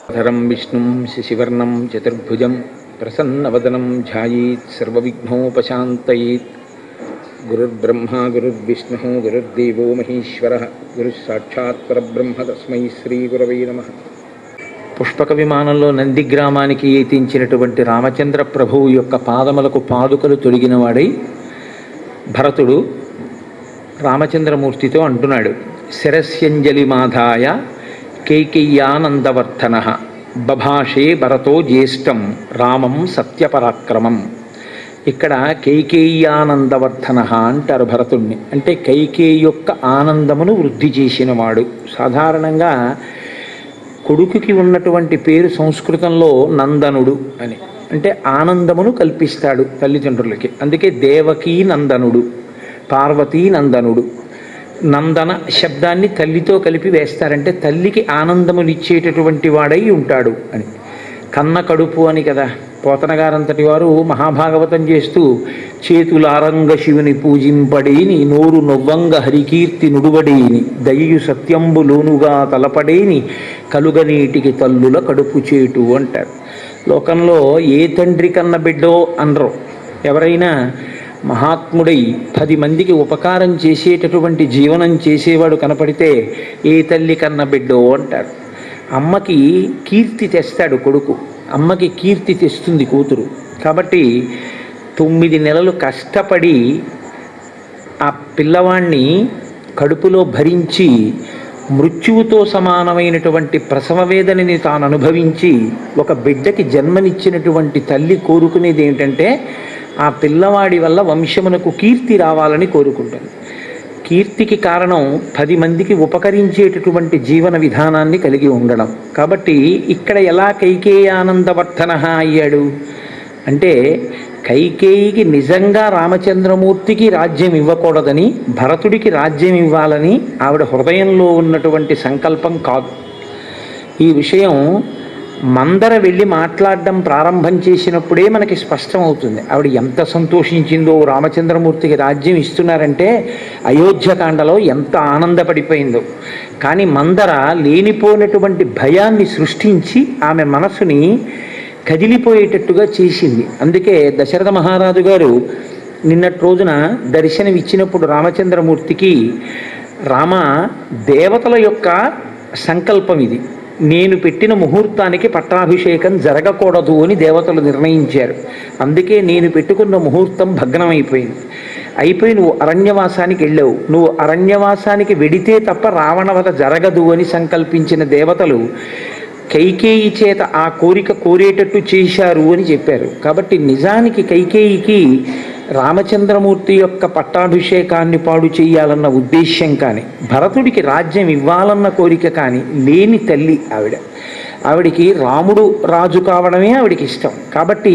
धरं विष्णुं शशिवर्णं चतुर्भुजं प्रसन्नवदनं ध्यायेत् सर्वविघ्नोपशान्तयेत्। गुरुर्ब्रह्मा गुरुर्विष्णुः गुरुर्देवो महेश्वरः गुरुस्साक्षात् परब्रह्म तस्मै श्रीगुरवे नमः। పుష్పక విమానంలో నంది గ్రామానికి ఎత్తించినటువంటి రామచంద్ర ప్రభువు యొక్క పాదములకు పాదుకలు తొడిగినవాడై భరతుడు రామచంద్రమూర్తితో అంటున్నాడు, శిరస్యంజలి మాధాయ కైకేయ్యానందవర్ధన బభాషే భరతో జ్యేష్టం రామం సత్యపరాక్రమం. ఇక్కడ కైకేయ్యానందవర్ధన అంటారు భరతుడిని. అంటే కైకేయి యొక్క ఆనందమును వృద్ధి చేసినవాడు. సాధారణంగా కొడుకుకి ఉన్నటువంటి పేరు సంస్కృతంలో నందనుడు అని, అంటే ఆనందమును కల్పిస్తాడు తల్లిదండ్రులకి. అందుకే దేవకీ నందనుడు, పార్వతీ నందనుడు. నందన శబ్దాన్ని తల్లితో కలిపి వేస్తారంటే తల్లికి ఆనందమునిచ్చేటటువంటి వాడై ఉంటాడు అని. కన్న కడుపు అని కదా పోతనగారంతటి వారు మహాభాగవతం చేస్తూ, చేతులారంగ శివుని పూజింపడేని నోరు నొవ్వంగ హరికీర్తి నుడువడేని దయయు సత్యంబు లోనుగా తలపడేని కలుగనీటికి తల్లుల కడుపు చేటు అంటారు. లోకంలో ఏ తండ్రి కన్న బిడ్డో అనరు. ఎవరైనా మహాత్ముడై 10 మందికి ఉపకారం చేసేటటువంటి జీవనం చేసేవాడు కనపడితే ఏ తల్లి కన్న బిడ్డో అంటారు. అమ్మకి కీర్తి తెస్తాడు కొడుకు, అమ్మకి కీర్తి తెస్తుంది కూతురు. కాబట్టి 9 నెలలు కష్టపడి ఆ పిల్లవాణ్ణి కడుపులో భరించి మృత్యువుతో సమానమైనటువంటి ప్రసవ వేదనని తాను అనుభవించి ఒక బిడ్డకి జన్మనిచ్చినటువంటి తల్లి కోరుకునేది ఏమిటంటే ఆ పిల్లవాడి వల్ల వంశమునకు కీర్తి రావాలని కోరుకుంటుంది. కీర్తికి కారణం 10 మందికి ఉపకరించేటటువంటి జీవన విధానాన్ని కలిగి ఉండడం. కాబట్టి ఇక్కడ ఎలా కైకేయానందవర్ధన అయ్యాడు అంటే, కైకేయికి నిజంగా రామచంద్రమూర్తికి రాజ్యం ఇవ్వకూడదని, భరతుడికి రాజ్యం ఇవ్వాలని ఆవిడ హృదయంలో ఉన్నటువంటి సంకల్పం కాదు. ఈ విషయం మందర వెళ్ళి మాట్లాడడం ప్రారంభం చేసినప్పుడే మనకి స్పష్టమవుతుంది. ఆవిడ ఎంత సంతోషించిందో, రామచంద్రమూర్తికి రాజ్యం ఇస్తున్నారంటే అయోధ్యకాండలో ఎంత ఆనందపడిపోయిందో. కానీ మందర లేనిపోయినటువంటి భయాన్ని సృష్టించి ఆమె మనసుని కదిలిపోయేటట్టుగా చేసింది. అందుకే దశరథ మహారాజు గారు నిన్నటి రోజున దర్శనం ఇచ్చినప్పుడు రామచంద్రమూర్తికి, రామ, దేవతల యొక్క సంకల్పం ఇది, నేను పెట్టిన ముహూర్తానికి పట్టాభిషేకం జరగకూడదు అని దేవతలు నిర్ణయించారు. అందుకే నేను పెట్టుకున్న ముహూర్తం భగ్నమైపోయింది. అయిపోయి నువ్వు అరణ్యవాసానికి వెళ్ళావు. నువ్వు అరణ్యవాసానికి వెడితే తప్ప రావణవధ జరగదు అని సంకల్పించిన దేవతలు కైకేయి చేత ఆ కోరిక కోరేటట్టు చేశారు అని చెప్పారు. కాబట్టి నిజానికి కైకేయికి రామచంద్రమూర్తి యొక్క పట్టాభిషేకాన్ని పాడు చేయాలన్న ఉద్దేశ్యం కానీ, భరతుడికి రాజ్యం ఇవ్వాలన్న కోరిక కానీ లేని తల్లి ఆవిడ. ఆవిడికి రాముడు రాజు కావడమే ఆవిడికి ఇష్టం. కాబట్టి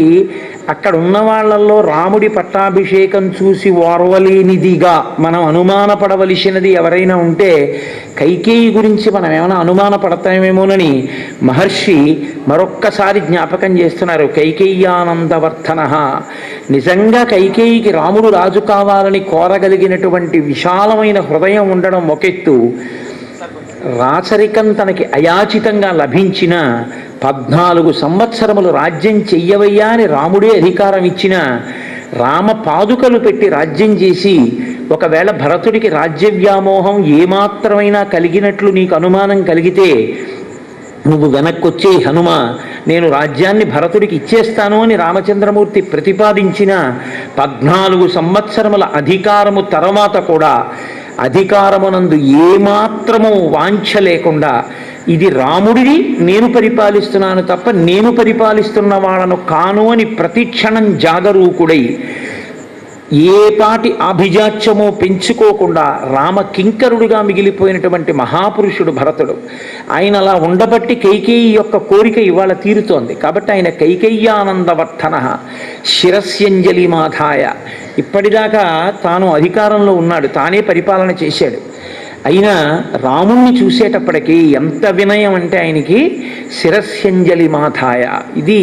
అక్కడ ఉన్న వాళ్ళల్లో రాముడి పట్టాభిషేకం చూసి ఓర్వలేనిదిగా మనం అనుమానపడవలసినది ఎవరైనా ఉంటే కైకేయి గురించి మనం ఏమైనా అనుమానపడతామేమోనని మహర్షి మరొక్కసారి జ్ఞాపకం చేస్తున్నారు. కైకేయ్యానందవర్ధన. నిజంగా కైకేయికి రాముడు రాజు కావాలని కోరగలిగినటువంటి విశాలమైన హృదయం ఉండడం ఒకెత్తు, రాచరికం తనకి అయాచితంగా లభించిన 14 సంవత్సరములు రాజ్యం చెయ్యవయ్యా అని రాముడే అధికారం ఇచ్చిన, రామ పాదుకలు పెట్టి రాజ్యం చేసి ఒకవేళ భరతుడికి రాజ్య వ్యామోహం ఏమాత్రమైనా కలిగినట్లు నీకు అనుమానం కలిగితే నువ్వు వెనక్కొచ్చే హనుమ, నేను రాజ్యాన్ని భరతుడికి ఇచ్చేస్తాను అని రామచంద్రమూర్తి ప్రతిపాదించిన 14 సంవత్సరముల అధికారము తర్వాత కూడా అధికారమునందు ఏమాత్రము వాంఛ లేకుండా, ఇది రాముడిది, నేను పరిపాలిస్తున్నాను తప్ప నేను పరిపాలిస్తున్న వాళ్ళను కాను అని ప్రతిక్షణం జాగరూకుడై ఏ పాటి అభిజాత్యమో పెంచుకోకుండా రామ కింకరుడుగా మిగిలిపోయినటువంటి మహాపురుషుడు భరతుడు. ఆయన అలా ఉండబట్టి కైకేయి యొక్క కోరిక ఇవాళ తీరుతోంది. కాబట్టి ఆయన కైకేయ్యానందవర్ధన శిరస్యంజలి మాధాయ. ఇప్పటిదాకా తాను అధికారంలో ఉన్నాడు, తానే పరిపాలన చేశాడు. అయినా రాముణ్ణి చూసేటప్పటికీ ఎంత వినయం అంటే ఆయనకి శిరస్యంజలి మాధాయ. ఇది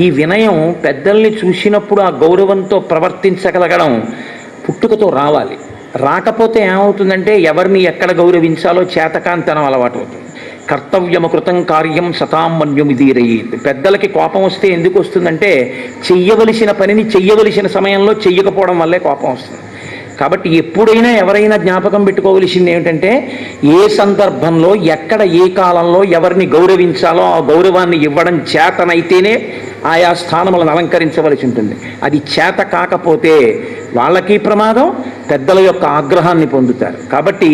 ఈ వినయం పెద్దల్ని చూసినప్పుడు ఆ గౌరవంతో ప్రవర్తించగలగడం పుట్టుకతో రావాలి. రాకపోతే ఏమవుతుందంటే ఎవరిని ఎక్కడ గౌరవించాలో చేతకాంతనం అలవాటు అవుతుంది. కర్తవ్యమకృతం కార్యం సతాం మన్యుమిదీరయేత్. పెద్దలకి కోపం వస్తే ఎందుకు వస్తుందంటే చెయ్యవలసిన పనిని చెయ్యవలసిన సమయంలో చెయ్యకపోవడం వల్లే కోపం వస్తుంది. కాబట్టి ఎప్పుడైనా ఎవరైనా జ్ఞాపకం పెట్టుకోవలసింది ఏమిటంటే ఏ సందర్భంలో ఎక్కడ ఏ కాలంలో ఎవరిని గౌరవించాలో ఆ గౌరవాన్ని ఇవ్వడం చేతనైతేనే ఆయా స్థానములను అలంకరించవలసి ఉంటుంది. అది చేత కాకపోతే వాళ్ళకి ప్రమాదం, పెద్దల యొక్క ఆగ్రహాన్ని పొందుతారు. కాబట్టి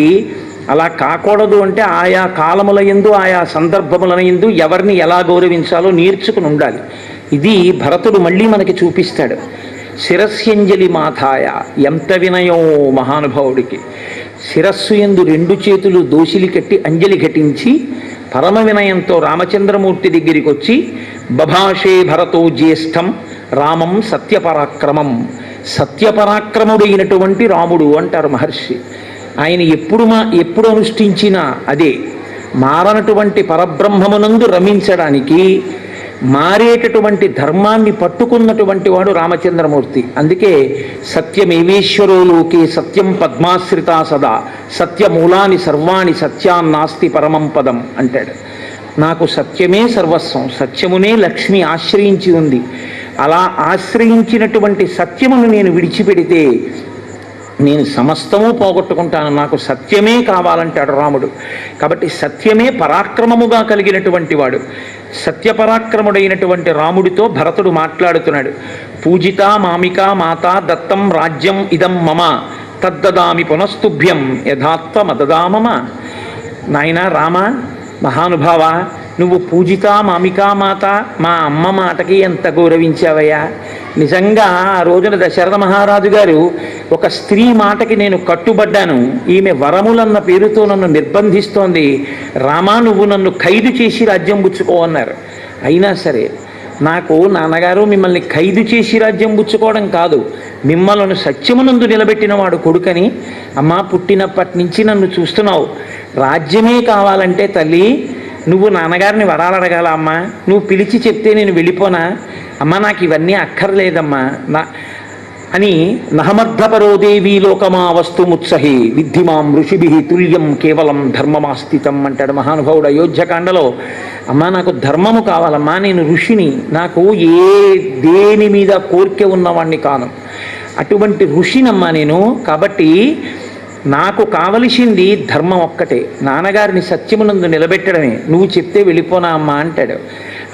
అలా కాకూడదు అంటే ఆయా కాలముల యందు ఆయా సందర్భముల యందు ఎవరిని ఎలా గౌరవించాలో నేర్చుకుని ఉండాలి. ఇది భరతుడు మళ్ళీ మనకి చూపిస్తాడు. శిరస్యంజలి మాథాయ, ఎంత వినయం మహానుభావుడికి. శిరస్సు యందు 2 చేతులు దోసిలి కట్టి అంజలి ఘటించి పరమ వినయంతో రామచంద్రమూర్తి దగ్గరికి వచ్చి బభాషే భరతో జ్యేష్ఠం రామం సత్యపరాక్రమం. సత్యపరాక్రముడైనటువంటి రాముడు అంటారు మహర్షి. ఆయన ఎప్పుడు అనుష్ఠించినా అదే మారనటువంటి పరబ్రహ్మమునందు రమించడానికి మారేటటువంటి ధర్మాన్ని పట్టుకున్నటువంటి వాడు రామచంద్రమూర్తి. అందుకే సత్యమేవేశ్వరో లోకే సత్యం పద్మాశ్రితా సదా సత్యమూలాని సర్వాణి సత్యాన్నాస్తి పరమం పదం అంటాడు. నాకు సత్యమే సర్వస్వం, సత్యమునే లక్ష్మి ఆశ్రయించి ఉంది. అలా ఆశ్రయించినటువంటి సత్యమును నేను విడిచిపెడితే నేను సమస్తము పోగొట్టుకుంటాను, నాకు సత్యమే కావాలంటాడు రాముడు. కాబట్టి సత్యమే పరాక్రమముగా కలిగినటువంటి వాడు. సత్యపరాక్రముడైనటువంటి రాముడితో భరతుడు మాట్లాడుతున్నాడు. పూజిత మామిక మాత దత్తం రాజ్యం ఇదం మమ తద్దదామి పునస్తుభ్యం యథాత్వమదదామమ. నాయన రామ మహానుభావ, నువ్వు పూజిత మామికా మాత, మా అమ్మ మాటకి ఎంత గౌరవించావయ్యా. నిజంగా ఆ రోజున దశరథ మహారాజు గారు ఒక స్త్రీ మాటకి నేను కట్టుబడ్డాను, ఈమె వరములన్న పేరుతో నన్ను నిర్బంధిస్తోంది, రామా నువ్వు నన్ను ఖైదు చేసి రాజ్యం పుచ్చుకో అన్నారు. అయినా సరే నాకు నాన్నగారు మిమ్మల్ని ఖైదు చేసి రాజ్యం పుచ్చుకోవడం కాదు, మిమ్మల్ని సత్యమునందు నిలబెట్టిన వాడు కొడుకని, అమ్మా పుట్టినప్పటి నుంచి నన్ను చూస్తున్నావు, రాజ్యమే కావాలంటే తల్లి నువ్వు నాన్నగారిని వరాలు అడగాల అమ్మా, నువ్వు పిలిచి చెప్తే నేను వెళ్ళిపోనా అమ్మా, నాకు ఇవన్నీ అక్కర్లేదమ్మా అని నహమర్ధపరో దేవీ లోకమా వస్తుముత్సహి విద్ధిమాం ఋషిభి తుల్యం కేవలం ధర్మమాస్థితం అంటాడు మహానుభావుడు అయోధ్యకాండలో. అమ్మా నాకు ధర్మము కావాలమ్మా, నేను ఋషిని, నాకు దేని మీద కోరిక ఉన్నవాణ్ణి కాను, అటువంటి ఋషినమ్మా నేను. కాబట్టి నాకు కావలసింది ధర్మం ఒక్కటే, నాన్నగారిని సత్యమునందు నిలబెట్టడమే, నువ్వు చెప్తే వెళ్ళిపోనా అమ్మా అంటాడు.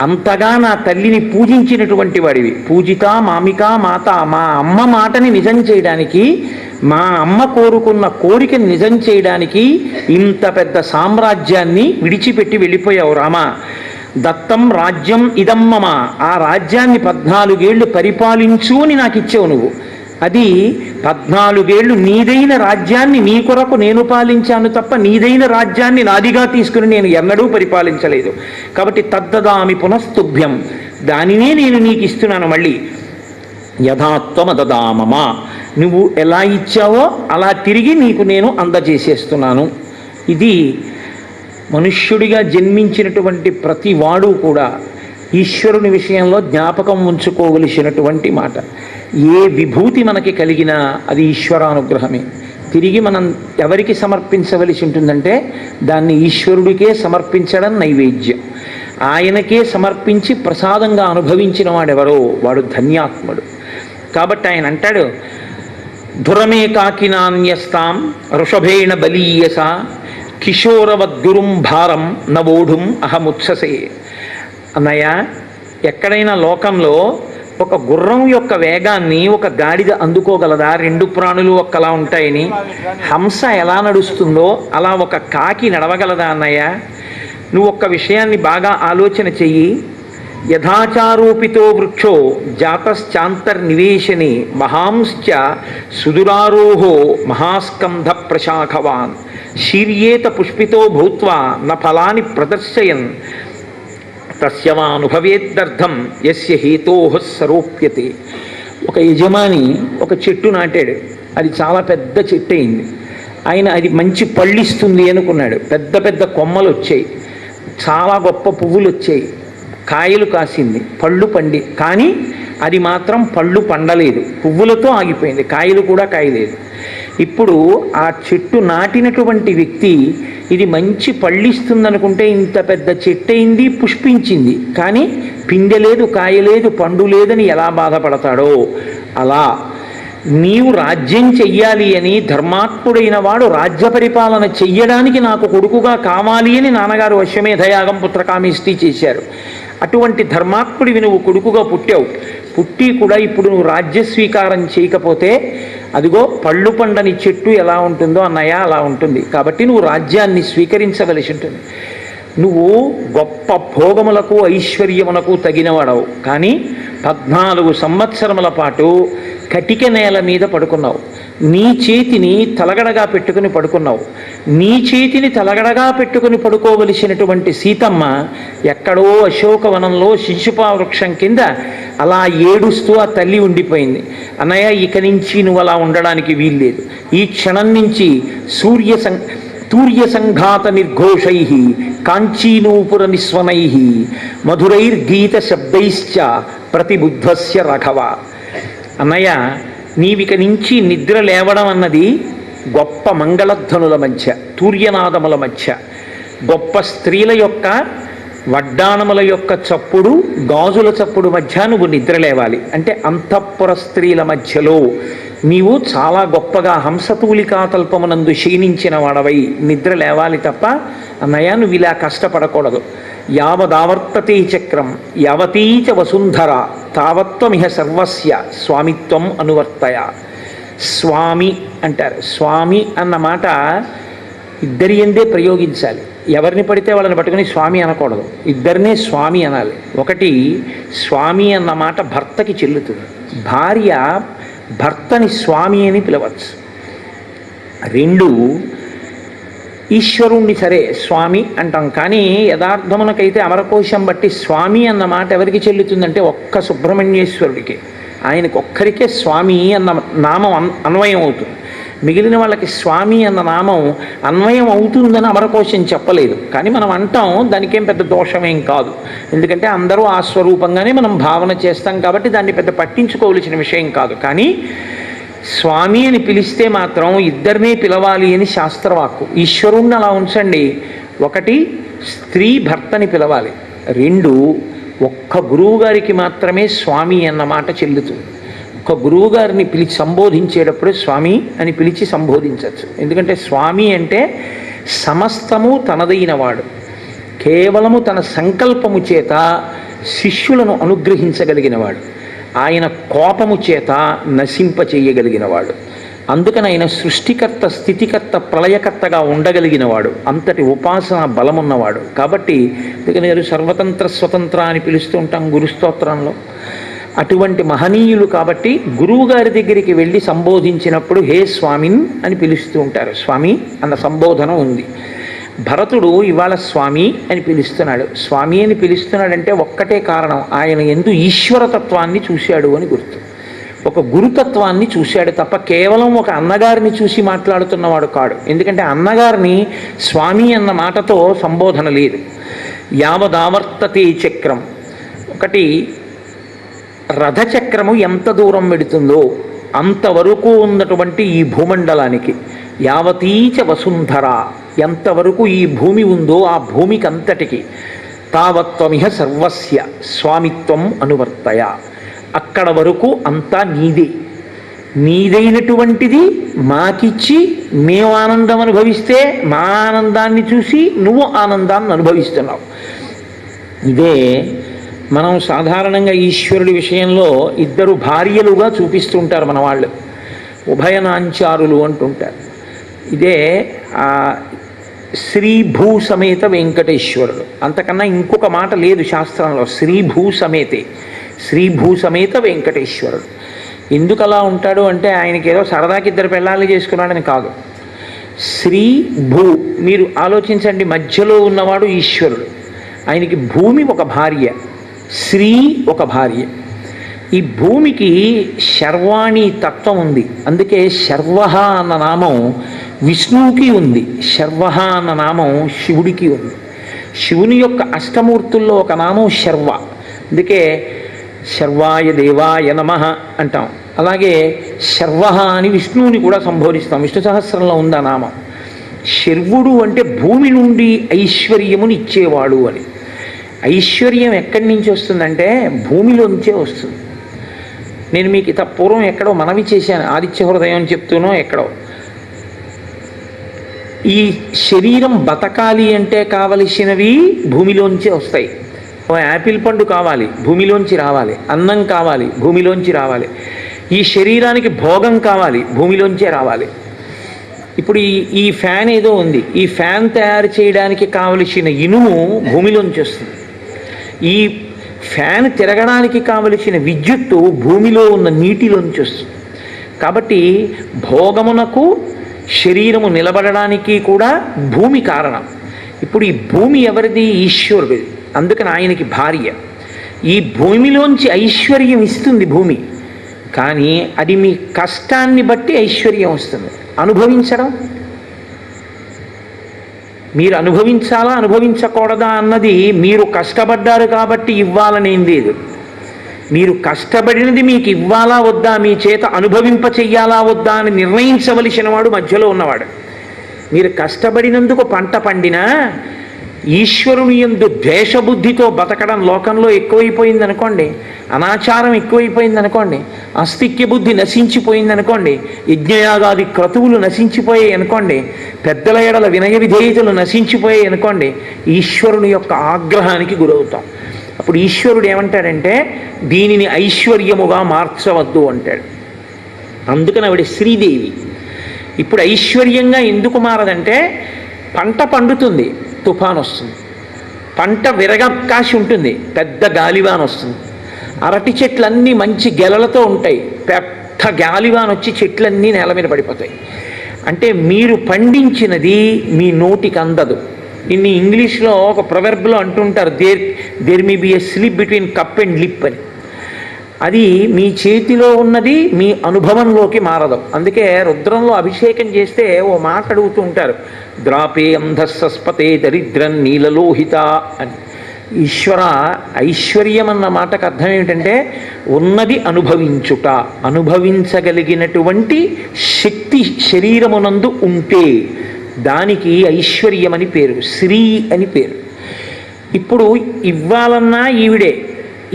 అంతగా నా తల్లిని పూజించినటువంటి వాడివి, పూజిత మామిక మాత, మా అమ్మ మాటని నిజం చేయడానికి, మా అమ్మ కోరుకున్న కోరికని నిజం చేయడానికి ఇంత పెద్ద సామ్రాజ్యాన్ని విడిచిపెట్టి వెళ్ళిపోయావు రామా. దత్తం రాజ్యం ఇదమ్మమ, ఆ రాజ్యాన్ని 14 ఏళ్ళు పరిపాలించు అని నాకు ఇచ్చావు నువ్వు. అది 14 ఏళ్ళు నీదైన రాజ్యాన్ని నీ కొరకు నేను పాలించాను తప్ప నీదైన రాజ్యాన్ని నాదిగా తీసుకుని నేను ఎన్నడూ పరిపాలించలేదు. కాబట్టి తద్దదామి పునస్తుభ్యం, దానినే నేను నీకు ఇస్తున్నాను మళ్ళీ. యథాత్వమదదామమా, నువ్వు ఎలా ఇచ్చావో అలా తిరిగి నీకు నేను అందజేసేస్తున్నాను. ఇది మనుష్యుడిగా జన్మించినటువంటి ప్రతి వాడు కూడా ఈశ్వరుని విషయంలో జ్ఞాపకం ఉంచుకోవలసినటువంటి మాట. ఏ విభూతి మనకి కలిగినా అది ఈశ్వరానుగ్రహమే. తిరిగి మనం ఎవరికి సమర్పించవలసి ఉంటుందంటే దాన్ని ఈశ్వరుడికే సమర్పించడం నైవేద్యం. ఆయనకే సమర్పించి ప్రసాదంగా అనుభవించిన వాడెవరో వాడు ధన్యాత్ముడు. కాబట్టి ఆయన అంటాడు, ధురమే కాకినాన్యస్తాం వృషభేణ బలీయస కిశోరవద్గురుం భారం నవోఢుం అహముత్ససే. అన్నయ్య, ఎక్కడైనా లోకంలో ఒక గుర్రం యొక్క వేగాన్ని ఒక గాడిద అందుకోగలదా? 2 ప్రాణులు ఒక్కలా ఉంటాయని. హంస ఎలా నడుస్తుందో అలా ఒక కాకి నడవగలదా అన్నయ్య? నువ్వు ఒక్క విషయాన్ని బాగా ఆలోచన చెయ్యి. యథాచారోపితో వృక్షో జాతశ్చాంతర్నివేశనే మహాంశ్చ సుదురారోహో మహాస్కంధ ప్రశాఖవాన్ శీర్యేత పుష్పితో భూత్వా న ఫలాని ప్రదర్శయన్ తస్యవానుభవేద్దర్థం యస్య హేతోః సరోప్యతే. ఒక యజమాని ఒక చెట్టు నాటాడు, అది చాలా పెద్ద చెట్టు అయింది. ఆయన అది మంచి పళ్ళిస్తుంది అనుకున్నాడు. పెద్ద పెద్ద కొమ్మలు వచ్చాయి, చాలా గొప్ప పువ్వులు వచ్చాయి, కాయలు కాసింది, పళ్ళు పండి, కానీ అది మాత్రం పళ్ళు పండలేదు, పువ్వులతో ఆగిపోయింది, కాయలు కూడా కాయలేదు. ఇప్పుడు ఆ చెట్టు నాటినటువంటి వ్యక్తి ఇది మంచి పళ్ళిస్తుందనుకుంటే ఇంత పెద్ద చెట్టు అయింది, పుష్పించింది, కానీ పిందె లేదు, కాయ లేదు, పండు లేదని ఎలా బాధపడతాడో అలా నీవు రాజ్యం చెయ్యాలి అని ధర్మాత్ముడైన వాడు రాజ్య పరిపాలన చెయ్యడానికి నాకు కొడుకుగా కావాలి అని నాన్నగారు అశ్వమేధయాగం పుత్రకామేష్టి చేశారు. అటువంటి ధర్మాత్ముడివి నువ్వు కొడుకుగా పుట్టావు. పుట్టి కూడా ఇప్పుడు నువ్వు రాజ్య స్వీకారం చేయకపోతే అదిగో పళ్ళు పండని చెట్టు ఎలా ఉంటుందో అన్నయ్య అలా ఉంటుంది. కాబట్టి నువ్వు రాజ్యాన్ని స్వీకరించవలసి ఉంటుంది. నువ్వు గొప్ప భోగములకు ఐశ్వర్యములకు తగినవాడవు, కానీ 14 సంవత్సరముల పాటు కటిక నేల మీద పడుకున్నావు. నీ చేతిని తలగడగా పెట్టుకుని పడుకున్నావు. నీ చేతిని తలగడగా పెట్టుకుని పడుకోవలసినటువంటి సీతమ్మ ఎక్కడో అశోకవనంలో శిశుపా వృక్షం కింద అలా ఏడుస్తూ ఆ తల్లి ఉండిపోయింది. అన్నయ్య, ఇక నుంచి నువ్వు అలా ఉండడానికి వీల్లేదు. ఈ క్షణం నుంచి తూర్య సంఘాత నిర్ఘోషై కాంచీనూపుర నిస్వనై మధురైర్గీత శబ్దైశ్చ ప్రతిబుద్ధస్య రాఘవ. అన్నయ్య, నీవిక నుంచి నిద్ర లేవడం అన్నది గొప్ప మంగళధ్వనుల మధ్య, తూర్యనాదముల మధ్య, గొప్ప స్త్రీల యొక్క వడ్డాణముల యొక్క చప్పుడు, గాజుల చప్పుడు మధ్య నువ్వు నిద్ర లేవాలి. అంటే అంతఃపుర స్త్రీల మధ్యలో నీవు చాలా గొప్పగా హంసతూలికాతల్పమునందు క్షీణించిన వాడవై నిద్ర లేవాలి తప్ప అన్నయ్య నువ్వు ఇలా కష్టపడకూడదు. యావదావర్తతే చక్రం యావతీచ వసుంధర తావత్వమిహ సర్వస్య స్వామిత్వం అనువర్తయ. స్వామి అంటారు. స్వామి అన్న మాట ఇద్దరి ఎందే ప్రయోగించాలి. ఎవరిని పడితే వాళ్ళని పట్టుకుని స్వామి అనకూడదు, ఇద్దరినే స్వామి అనాలి. ఒకటి, స్వామి అన్న మాట భర్తకి చెల్లుతుంది. భార్య భర్తని స్వామి అని పిలవచ్చు. 2, ఈశ్వరుణ్ణి సరే స్వామి అంటాం, కానీ యథార్థమునకైతే అమరకోశం బట్టి స్వామి అన్న మాట ఎవరికి చెల్లుతుందంటే ఒక్క సుబ్రహ్మణ్యేశ్వరుడికి, ఆయనకు ఒక్కరికే స్వామి అన్న నామం అన్వయం అవుతుంది. మిగిలిన వాళ్ళకి స్వామి అన్న నామం అన్వయం అవుతుందని అమరకోశం చెప్పలేదు, కానీ మనం అంటాం, దానికేం పెద్ద దోషమేం కాదు. ఎందుకంటే అందరూ ఆ స్వరూపంగానే మనం భావన చేస్తాం కాబట్టి దాన్ని పెద్ద పట్టించుకోవలసిన విషయం కాదు. కానీ స్వామి అని పిలిస్తే మాత్రం ఇద్దరినే పిలవాలి అని శాస్త్రవాక్కు. ఈశ్వరుణ్ణి అలా ఉంచండి. 1, స్త్రీ భర్తని పిలవాలి. 2, ఒక్క గురువు గారికి మాత్రమే స్వామి అన్న మాట చెల్లుతుంది. ఒక గురువు గారిని పిలిచి సంబోధించేటప్పుడు స్వామి అని పిలిచి సంబోధించవచ్చు. ఎందుకంటే స్వామి అంటే సమస్తము తనదైనవాడు, కేవలము తన సంకల్పము చేత శిష్యులను అనుగ్రహించగలిగినవాడు, ఆయన కోపము చేత నశింపచేయగలిగినవాడు. అందుకని ఆయన సృష్టికర్త, స్థితికర్త, ప్రళయకర్తగా ఉండగలిగినవాడు, అంతటి ఉపాసన బలమున్నవాడు. కాబట్టి అందుకని సర్వతంత్ర స్వతంత్ర అని పిలుస్తూ ఉంటాం గురుస్తోత్రంలో. అటువంటి మహనీయులు కాబట్టి గురువు గారి దగ్గరికి వెళ్ళి సంబోధించినప్పుడు హే స్వామిన్ అని పిలుస్తూ ఉంటారు. స్వామి అన్న సంబోధన ఉంది. భరతుడు ఇవాళ స్వామి అని పిలుస్తున్నాడు. స్వామి అని పిలుస్తున్నాడంటే ఒక్కటే కారణం, ఆయన యందు ఈశ్వరతత్వాన్ని చూశాడు అని గుర్తు. ఒక గురుతత్వాన్ని చూశాడు తప్ప కేవలం ఒక అన్నగారిని చూసి మాట్లాడుతున్నవాడు కాడు. ఎందుకంటే అన్నగారిని స్వామి అన్న మాటతో సంబోధన లేదు. యావదావర్తతే చక్రం. ఒకటి, రథచక్రము ఎంత దూరం పెడుతుందో అంతవరకు ఉన్నటువంటి ఈ భూమండలానికి, యావతీచ వసుంధర, ఎంతవరకు ఈ భూమి ఉందో ఆ భూమికి అంతటికి, తావత్వమిహ సర్వస్య స్వామిత్వం అనువర్తయ, అక్కడ వరకు అంతా నీదే, నీదైనటువంటిది మాకిచ్చి మేము ఆనందం అనుభవిస్తే మా ఆనందాన్ని చూసి నువ్వు ఆనందాన్ని అనుభవిస్తున్నావు. ఇదే మనం సాధారణంగా ఈశ్వరుడి విషయంలో ఇద్దరు భార్యలుగా చూపిస్తుంటారు మన వాళ్ళు, ఉభయనాంచారులు అంటుంటారు. ఇదే శ్రీభూ సమేత వెంకటేశ్వరుడు. అంతకన్నా ఇంకొక మాట లేదు శాస్త్రంలో. శ్రీభూ సమేతే, శ్రీభూ సమేత వెంకటేశ్వరుడు. ఎందుకు అలా ఉంటాడు అంటే ఆయనకి ఏదో సరదాకి 2 పెళ్ళాలు చేసుకున్నాడని కాదు. శ్రీ భూ, మీరు ఆలోచించండి, మధ్యలో ఉన్నవాడు ఈశ్వరుడు, ఆయనకి భూమి ఒక భార్య, శ్రీ ఒక భార్య. ఈ భూమికి శర్వాణి తత్వం ఉంది, అందుకే శర్వ అన్న నామం విష్ణువుకి ఉంది, శర్వ అన్న నామం శివుడికి ఉంది. శివుని యొక్క అష్టమూర్తుల్లో ఒక నామం శర్వ. అందుకే శర్వాయ దేవాయ నమః అంటాం. అలాగే శర్వః అని విష్ణువుని కూడా సంబోధిస్తాం. విష్ణు సహస్రంలో ఉందా నామం. శర్వుడు అంటే భూమి నుండి ఐశ్వర్యముని ఇచ్చేవాడు అని. ఐశ్వర్యం ఎక్కడి నుంచి వస్తుందంటే భూమిలోంచే వస్తుంది. నేను మీకు ఇత పూర్వం ఎక్కడో మనవి చేశాను, ఆదిత్య హృదయం చెప్తూనో ఎక్కడో, ఈ శరీరం బతకాలి అంటే కావలసినవి భూమిలోంచే వస్తాయి. ఓ యాపిల్ పండు కావాలి, భూమిలోంచి రావాలి. అన్నం కావాలి, భూమిలోంచి రావాలి. ఈ శరీరానికి భోగం కావాలి, భూమిలోంచే రావాలి. ఇప్పుడు ఈ ఫ్యాన్ ఏదో ఉంది, ఈ ఫ్యాన్ తయారు చేయడానికి కావలసిన ఇనుము భూమిలోంచి వస్తుంది. ఈ ఫ్యాన్ తిరగడానికి కావలసిన విద్యుత్తు భూమిలో ఉన్న నీటిలోంచి వస్తుంది. కాబట్టి భోగమునకు శరీరము నిలబడడానికి కూడా భూమి కారణం. ఇప్పుడు ఈ భూమి ఎవరిది? ఈశ్వరుడిది. అందుకని ఆయనకి భార్య. ఈ భూమిలోంచి ఐశ్వర్యం ఇస్తుంది భూమి, కానీ అది మీ కష్టాన్ని బట్టి ఐశ్వర్యం వస్తుంది. అనుభవించడం, మీరు అనుభవించాలా అనుభవించకూడదా అన్నది మీరు కష్టపడ్డారు కాబట్టి ఇవ్వాలనేం లేదు. మీరు కష్టపడినది మీకు ఇవ్వాలా వద్దా, మీ చేత అనుభవింప చెయ్యాలా వద్దా అని నిర్ణయించవలసిన వాడు మధ్యలో ఉన్నవాడు. మీరు కష్టపడినందుకు పంట పండినా ఈశ్వరుని యందు ద్వేషబుద్ధితో బతకడం లోకంలో ఎక్కువైపోయింది అనుకోండి, అనాచారం ఎక్కువైపోయింది అనుకోండి, అస్తిక్య బుద్ధి నశించిపోయింది అనుకోండి, యజ్ఞయాగాది క్రతువులు నశించిపోయాయి అనుకోండి, పెద్దల ఎడల వినయ విధేయతలు నశించిపోయాయి అనుకోండి, ఈశ్వరుని యొక్క ఆగ్రహానికి గురవుతాం. అప్పుడు ఈశ్వరుడు ఏమంటాడంటే దీనిని ఐశ్వర్యముగా మార్చవద్దు అంటాడు. అందుకని ఆవిడ శ్రీదేవి. ఇప్పుడు ఐశ్వర్యంగా ఎందుకు మారదంటే పంట పండుతుంది, తుఫాన్ వస్తుంది. పంట విరగకాశి ఉంటుంది, పెద్ద గాలివాన్ వస్తుంది. అరటి చెట్లన్నీ మంచి గెలలతో ఉంటాయి, పెద్ద గాలివాన్ వచ్చి చెట్లన్నీ నేల మీద పడిపోతాయి. అంటే మీరు పండించినది మీ నోటికి అందదు. ఇన్ని ఇంగ్లీష్లో ఒక ప్రొవెర్బ్లో అంటుంటారు, there may be a slip between cup and lip అని. అది మీ చేతిలో ఉన్నది మీ అనుభవంలోకి మారదు. అందుకే రుద్రంలో అభిషేకం చేస్తే ఓ మాట అడుగుతూ ఉంటారు, ద్రాపే అంధస్సస్పతే దరిద్రం నీలలోహిత అని. ఈశ్వర, ఐశ్వర్యం అన్న మాటకు అర్థం ఏమిటంటే ఉన్నది అనుభవించుట. అనుభవించగలిగినటువంటి శక్తి శరీరమునందు ఉంటే దానికి ఐశ్వర్యం అని పేరు, శ్రీ అని పేరు. ఇప్పుడు ఇవ్వాలన్నా ఈవిడే,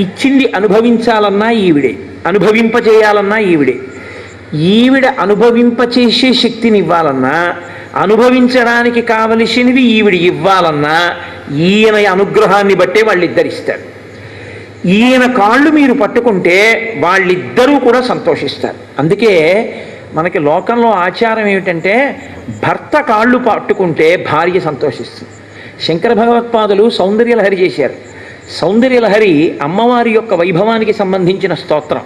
ఇచ్చింది అనుభవించాలన్నా ఈవిడే, అనుభవింపచేయాలన్నా ఈవిడే. ఈవిడ అనుభవింపచేసే శక్తిని ఇవ్వాలన్నా, అనుభవించడానికి కావలసినవి ఈవిడ ఇవ్వాలన్నా ఈయన అనుగ్రహాన్ని బట్టే వాళ్ళిద్దరు ఇస్తారు. ఈయన కాళ్ళు మీరు పట్టుకుంటే వాళ్ళిద్దరూ కూడా సంతోషిస్తారు. అందుకే మనకి లోకంలో ఆచారం ఏమిటంటే భర్త కాళ్ళు పట్టుకుంటే భార్య సంతోషిస్తుంది. శంకర భగవత్పాదులు సౌందర్యలహరి చేశారు. సౌందర్యలహరి అమ్మవారి యొక్క వైభవానికి సంబంధించిన స్తోత్రం.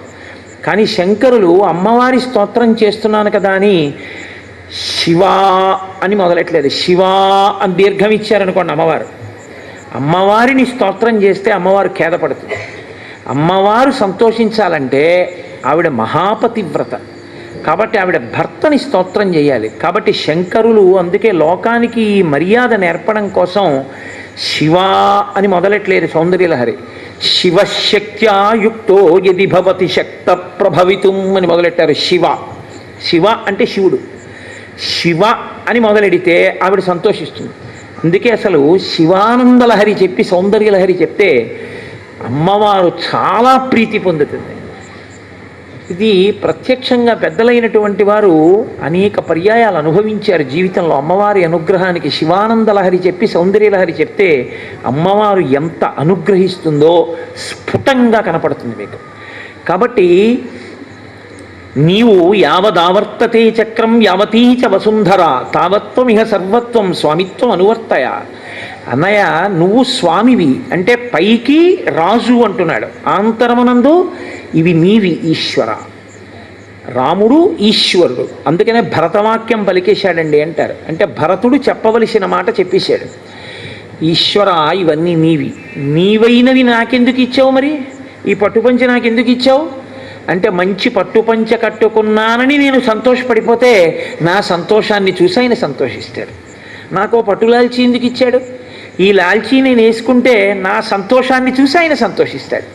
కానీ శంకరులు అమ్మవారి స్తోత్రం చేస్తున్నాను కదా అని శివా అని మొదలెట్లేదు, శివా అని దీర్ఘం ఇచ్చారనుకోండి అమ్మవారు. అమ్మవారిని స్తోత్రం చేస్తే అమ్మవారు ఖేదపడుతుంది. అమ్మవారు సంతోషించాలంటే ఆవిడ మహాపతివ్రత కాబట్టి ఆవిడ భర్తని స్తోత్రం చేయాలి. కాబట్టి శంకరులు అందుకే లోకానికి ఈ మర్యాద నేర్పడం కోసం శివా అని మొదలెట్లేరు సౌందర్యలహరి. శివశక్త్యాయుక్తో యది భవతి శక్త ప్రభవితుం అని మొదలెట్టారు. శివ, శివ అంటే శివుడు. శివ అని మొదలెడితే ఆవిడ సంతోషిస్తుంది. అందుకే అసలు శివానందలహరి చెప్పి సౌందర్యలహరి చెప్తే అమ్మవారు చాలా ప్రీతి పొందుతుంది. ఇది ప్రత్యక్షంగా పెద్దలైనటువంటి వారు అనేక పర్యాయాలు అనుభవించారు జీవితంలో. అమ్మవారి అనుగ్రహానికి శివానందలహరి చెప్పి సౌందర్యలహరి చెప్తే అమ్మవారు ఎంత అనుగ్రహిస్తుందో స్ఫుటంగా కనపడుతుంది మీకు. కాబట్టి నీవు యావదావర్తతే చక్రం యావతీచ వసుంధర తావత్వమిహ సర్వత్వం స్వామిత్వం అనువర్తయ. అన్నయ్య నువ్వు స్వామివి అంటే పైకి రాజు అంటున్నాడు, ఆంతరమునందు ఇవి నీవి ఈశ్వర. రాముడు ఈశ్వరుడు, అందుకనే భరతవాక్యం పలికేశాడండి అంటారు. అంటే భరతుడు చెప్పవలసిన మాట చెప్పేశాడు. ఈశ్వర ఇవన్నీ నీవి, నీవైనవి నాకెందుకు ఇచ్చావు, మరి ఈ పట్టుపంచ నాకెందుకు ఇచ్చావు అంటే మంచి పట్టుపంచ కట్టుకున్నానని నేను సంతోషపడిపోతే నా సంతోషాన్ని చూసి ఆయన సంతోషిస్తాడు. నాకు పట్టు లాల్చీ ఎందుకు ఇచ్చాడు, ఈ లాల్చీ నేను వేసుకుంటే నా సంతోషాన్ని చూసి ఆయన సంతోషిస్తాడు.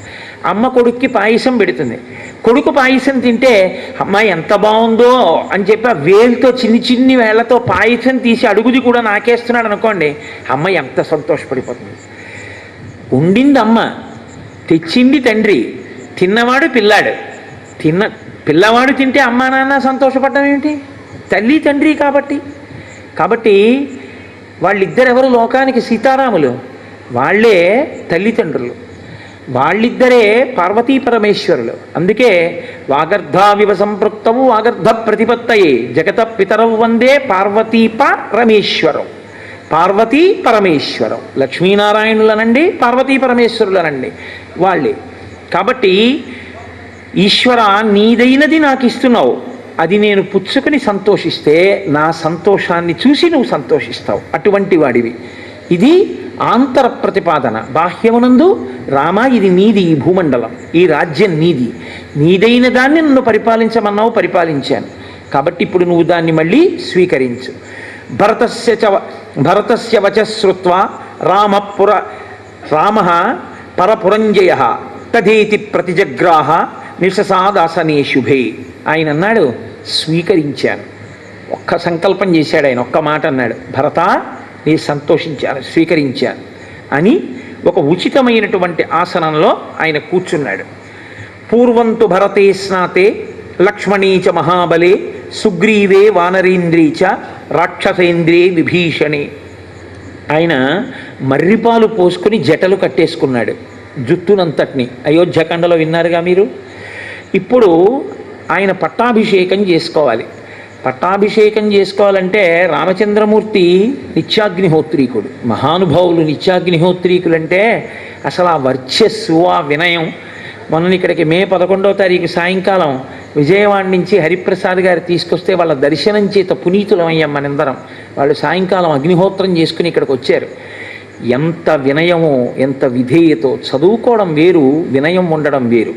అమ్మ కొడుక్కి పాయసం పెడుతుంది. కొడుకు పాయసం తింటే అమ్మాయి ఎంత బాగుందో అని చెప్పి ఆ వేలుతో చిన్ని చిన్ని వేళ్లతో పాయసం తీసి అడుగుది కూడా నాకేస్తున్నాడు అనుకోండి, అమ్మాయి ఎంత సంతోషపడిపోతుంది. ఉండింది అమ్మ, తెచ్చింది తండ్రి, తిన్నవాడు పిల్లాడు. పిల్లవాడు తింటే అమ్మా నాన్న సంతోషపడడం ఏమిటి? తల్లి తండ్రి కాబట్టి వాళ్ళిద్దరెవరు లోకానికి సీతారాములు? వాళ్ళే తల్లిదండ్రులు, వాళ్ళిద్దరే పార్వతీ పరమేశ్వరులు. అందుకే వాగర్ధావివ సంపృక్తవు వాగర్ధ ప్రతిపత్తయే జగత పితరవు వందే పార్వతీ పరమేశ్వరం. పార్వతీ పరమేశ్వరం లక్ష్మీనారాయణులనండి, పార్వతీ పరమేశ్వరులనండి వాళ్ళే. కాబట్టి ఈశ్వర నీదైనది నాకు ఇస్తున్నావు, అది నేను పుచ్చుకొని సంతోషిస్తే నా సంతోషాన్ని చూసి నువ్వు సంతోషిస్తావు, అటువంటి వాడివి. ఇది ఆంతర ప్రతిపాదన. బాహ్యమునందు రామ ఇది నీది, ఈ భూమండలం, ఈ రాజ్యం నీది, నీదైన దాన్ని నన్ను పరిపాలించమన్నావు, పరిపాలించాను. కాబట్టి ఇప్పుడు నువ్వు దాన్ని మళ్ళీ స్వీకరించు. భరతస్య వచశ్రుత్వా రామ పరపురంజయ తదేతి ప్రతిజగ్రాహ నిశసాదాసనే శుభే. ఆయన అన్నాడు స్వీకరించాను. ఒక్క సంకల్పం చేశాడు ఆయన, ఒక్క మాట అన్నాడు, భరత నీ సంతోషించాను, స్వీకరించాను అని ఒక ఉచితమైనటువంటి ఆసనంలో ఆయన కూర్చున్నాడు. పూర్వంతు భరతే స్నాతే లక్ష్మణీచ మహాబలే సుగ్రీవే వానరేంద్రీచ రాక్షసేంద్రే విభీషణే. ఆయన మర్రిపాలు పోసుకుని జటలు కట్టేసుకున్నాడు, జుట్టునంతటిని. అయోధ్యకాండలో విన్నారుగా మీరు. ఇప్పుడు ఆయన పట్టాభిషేకం చేసుకోవాలి. పట్టాభిషేకం చేసుకోవాలంటే రామచంద్రమూర్తి నిత్యాగ్నిహోత్రీకుడు. మహానుభావులు నిత్యాగ్నిహోత్రీకులంటే అసలు ఆ వర్చస్సు, ఆ వినయం. మొన్న ఇక్కడికి మే 11వ తారీఖు సాయంకాలం విజయవాడ నుంచి హరిప్రసాద్ గారు తీసుకొస్తే వాళ్ళ దర్శనం చేత పునీతులమయ్యాం మనందరం. వాళ్ళు సాయంకాలం అగ్నిహోత్రం చేసుకుని ఇక్కడికి వచ్చారు. ఎంత వినయమో, ఎంత విధేయతో. చదువుకోవడం వేరు, వినయం ఉండడం వేరు.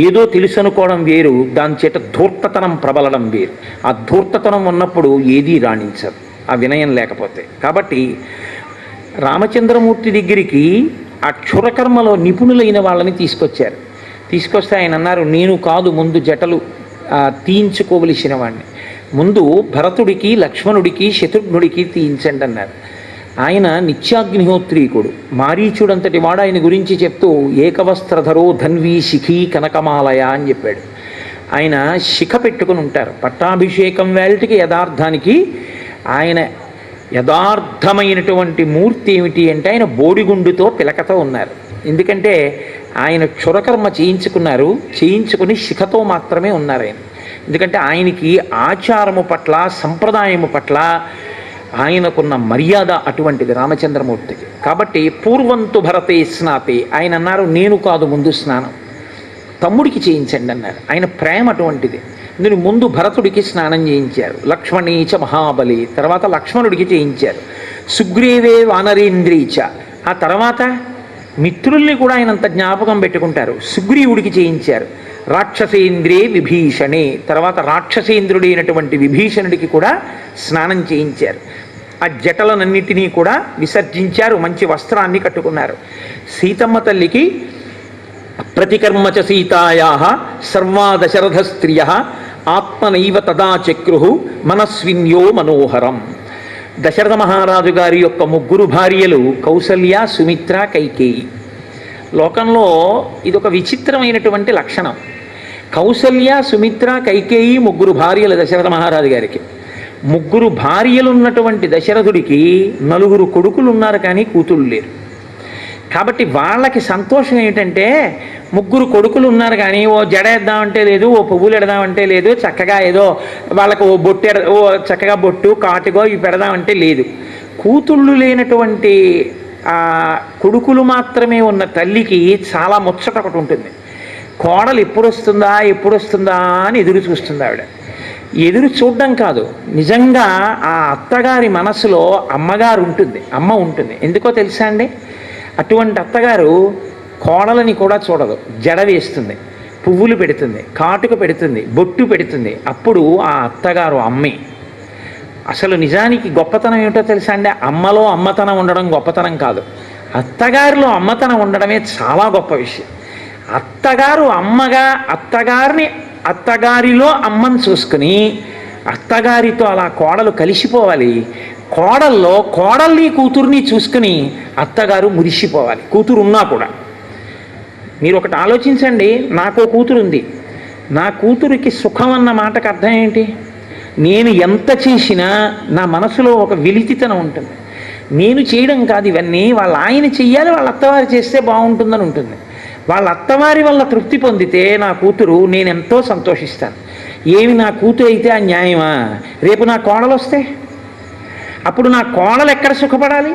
ఏదో తెలుసు అనుకోవడం వేరు, దాని చేత ధూర్తతనం ప్రబలడం వేరు. ఆ ధూర్తతనం ఉన్నప్పుడు ఏదీ రాణించదు, ఆ వినయం లేకపోతే. కాబట్టి రామచంద్రమూర్తి దగ్గరికి ఆ క్షురకర్మలో నిపుణులైన వాళ్ళని తీసుకొచ్చారు. తీసుకొస్తే ఆయన అన్నారు, నేను కాదు ముందు జటలు తీయించుకోవలసిన వాడిని, ముందు భరతుడికి లక్ష్మణుడికి శత్రుఘ్నుడికి తీయించండి అన్నారు. ఆయన నిత్యాగ్నిహోత్రీకుడు, మారీచుడంతటి వాడు. ఆయన గురించి చెప్తూ ఏకవస్త్రధరో ధన్వీ శిఖీ కనకమాలయ అని చెప్పాడు. ఆయన శిఖ పెట్టుకుని ఉంటారు. పట్టాభిషేకం వేళటికి యథార్థానికి ఆయన యథార్థమైనటువంటి మూర్తి ఏమిటి అంటే ఆయన బోడిగుండుతో పిలకతో ఉన్నారు. ఎందుకంటే ఆయన క్షురకర్మ చేయించుకున్నారు, చేయించుకుని శిఖతో మాత్రమే ఉన్నారు ఆయన. ఎందుకంటే ఆయనకి ఆచారము పట్ల, సంప్రదాయము పట్ల ఆయనకున్న మర్యాద అటువంటిది రామచంద్రమూర్తికి. కాబట్టి పూర్వంతు భరతే స్నాతే, ఆయన అన్నారు నేను కాదు ముందు స్నానం, తమ్ముడికి చేయించండి అన్నారు. ఆయన ప్రేమ అటువంటిది. నేను ముందు భరతుడికి స్నానం చేయించారు. లక్ష్మణీచ మహాబలి, తర్వాత లక్ష్మణుడికి చేయించారు. సుగ్రీవే వానరేంద్రీచ, ఆ తర్వాత మిత్రుల్ని కూడా ఆయన అంత జ్ఞాపకం పెట్టుకుంటారు. సుగ్రీవుడికి చేయించారు. రాక్షసేంద్రే విభీషణే, తర్వాత రాక్షసేంద్రుడైనటువంటి విభీషణుడికి కూడా స్నానం చేయించారు. ఆ జటలనన్నిటినీ కూడా విసర్జించారు, మంచి వస్త్రాన్ని కట్టుకున్నారు. సీతమ్మ తల్లికి ప్రతికర్మచ సీతాయా సర్వా దశరథ స్త్రియ ఆత్మనైవ తదా చక్రు మనస్విన్యో మనోహరం. దశరథ మహారాజు గారి యొక్క ముగ్గురు భార్యలు కౌసల్య, సుమిత్ర, కైకేయి. లోకంలో ఇదొక విచిత్రమైనటువంటి లక్షణం. కౌసల్య, సుమిత్ర, కైకేయి ముగ్గురు భార్యలు దశరథ మహారాజు గారికి. ముగ్గురు భార్యలు ఉన్నటువంటి దశరథుడికి 4 కొడుకులు ఉన్నారు, కానీ కూతుళ్ళు లేరు. కాబట్టి వాళ్ళకి సంతోషం ఏమిటంటే 3 కొడుకులు ఉన్నారు కానీ ఓ జడ వేద్దామంటే లేదు, ఓ పువ్వులు ఎడదామంటే లేదు, చక్కగా ఏదో వాళ్ళకు ఓ చక్కగా బొట్టు కాటుగో ఇవి పెడదామంటే లేదు. కూతుళ్ళు లేనటువంటి కొడుకులు మాత్రమే ఉన్న తల్లికి చాలా ముచ్చట ఒకటి ఉంటుంది. కోడలు ఎప్పుడు వస్తుందా అని ఎదురు చూస్తుంది ఆవిడ. ఎదురు చూడడం కాదు, నిజంగా ఆ అత్తగారి మనసులో అమ్మగారు ఉంటుంది, అమ్మ ఉంటుంది. ఎందుకో తెలుసా అండి? అటువంటి అత్తగారు కోడలని కూడా చూడదు, జడ వేస్తుంది, పువ్వులు పెడుతుంది, కాటుక పెడుతుంది, బొట్టు పెడుతుంది. అప్పుడు ఆ అత్తగారు అమ్మే. అసలు నిజానికి గొప్పతనం ఏమిటో తెలుసా అండి? అమ్మలో అమ్మతనం ఉండడం గొప్పతనం కాదు, అత్తగారిలో అమ్మతనం ఉండడమే చాలా గొప్ప విషయం. అత్తగారు అత్తగారిని అత్తగారిలో అమ్మని చూసుకుని అత్తగారితో అలా కోడలు కలిసిపోవాలి. కోడల్లో కోడల్ని కూతుర్ని చూసుకుని అత్తగారు మురిసిపోవాలి, కూతురు ఉన్నా కూడా. మీరు ఒకటి ఆలోచించండి, నాకో కూతురు ఉంది. నా కూతురికి సుఖం అన్న మాటకు అర్థం ఏంటి? నేను ఎంత చేసినా నా మనసులో ఒక విలితితనం ఉంటుంది. నేను చేయడం కాదు ఇవన్నీ, వాళ్ళ ఆయన చెయ్యాలి, వాళ్ళ అత్తవారు చేస్తే బాగుంటుందని ఉంటుంది. వాళ్ళ అత్తవారి వల్ల తృప్తి పొందితే నా కూతురు నేను ఎంతో సంతోషిస్తాను. ఏమి నా కూతురు అయితే ఆ న్యాయమా? రేపు నా కోడలు వస్తే అప్పుడు నా కోడలు ఎక్కడ సుఖపడాలి?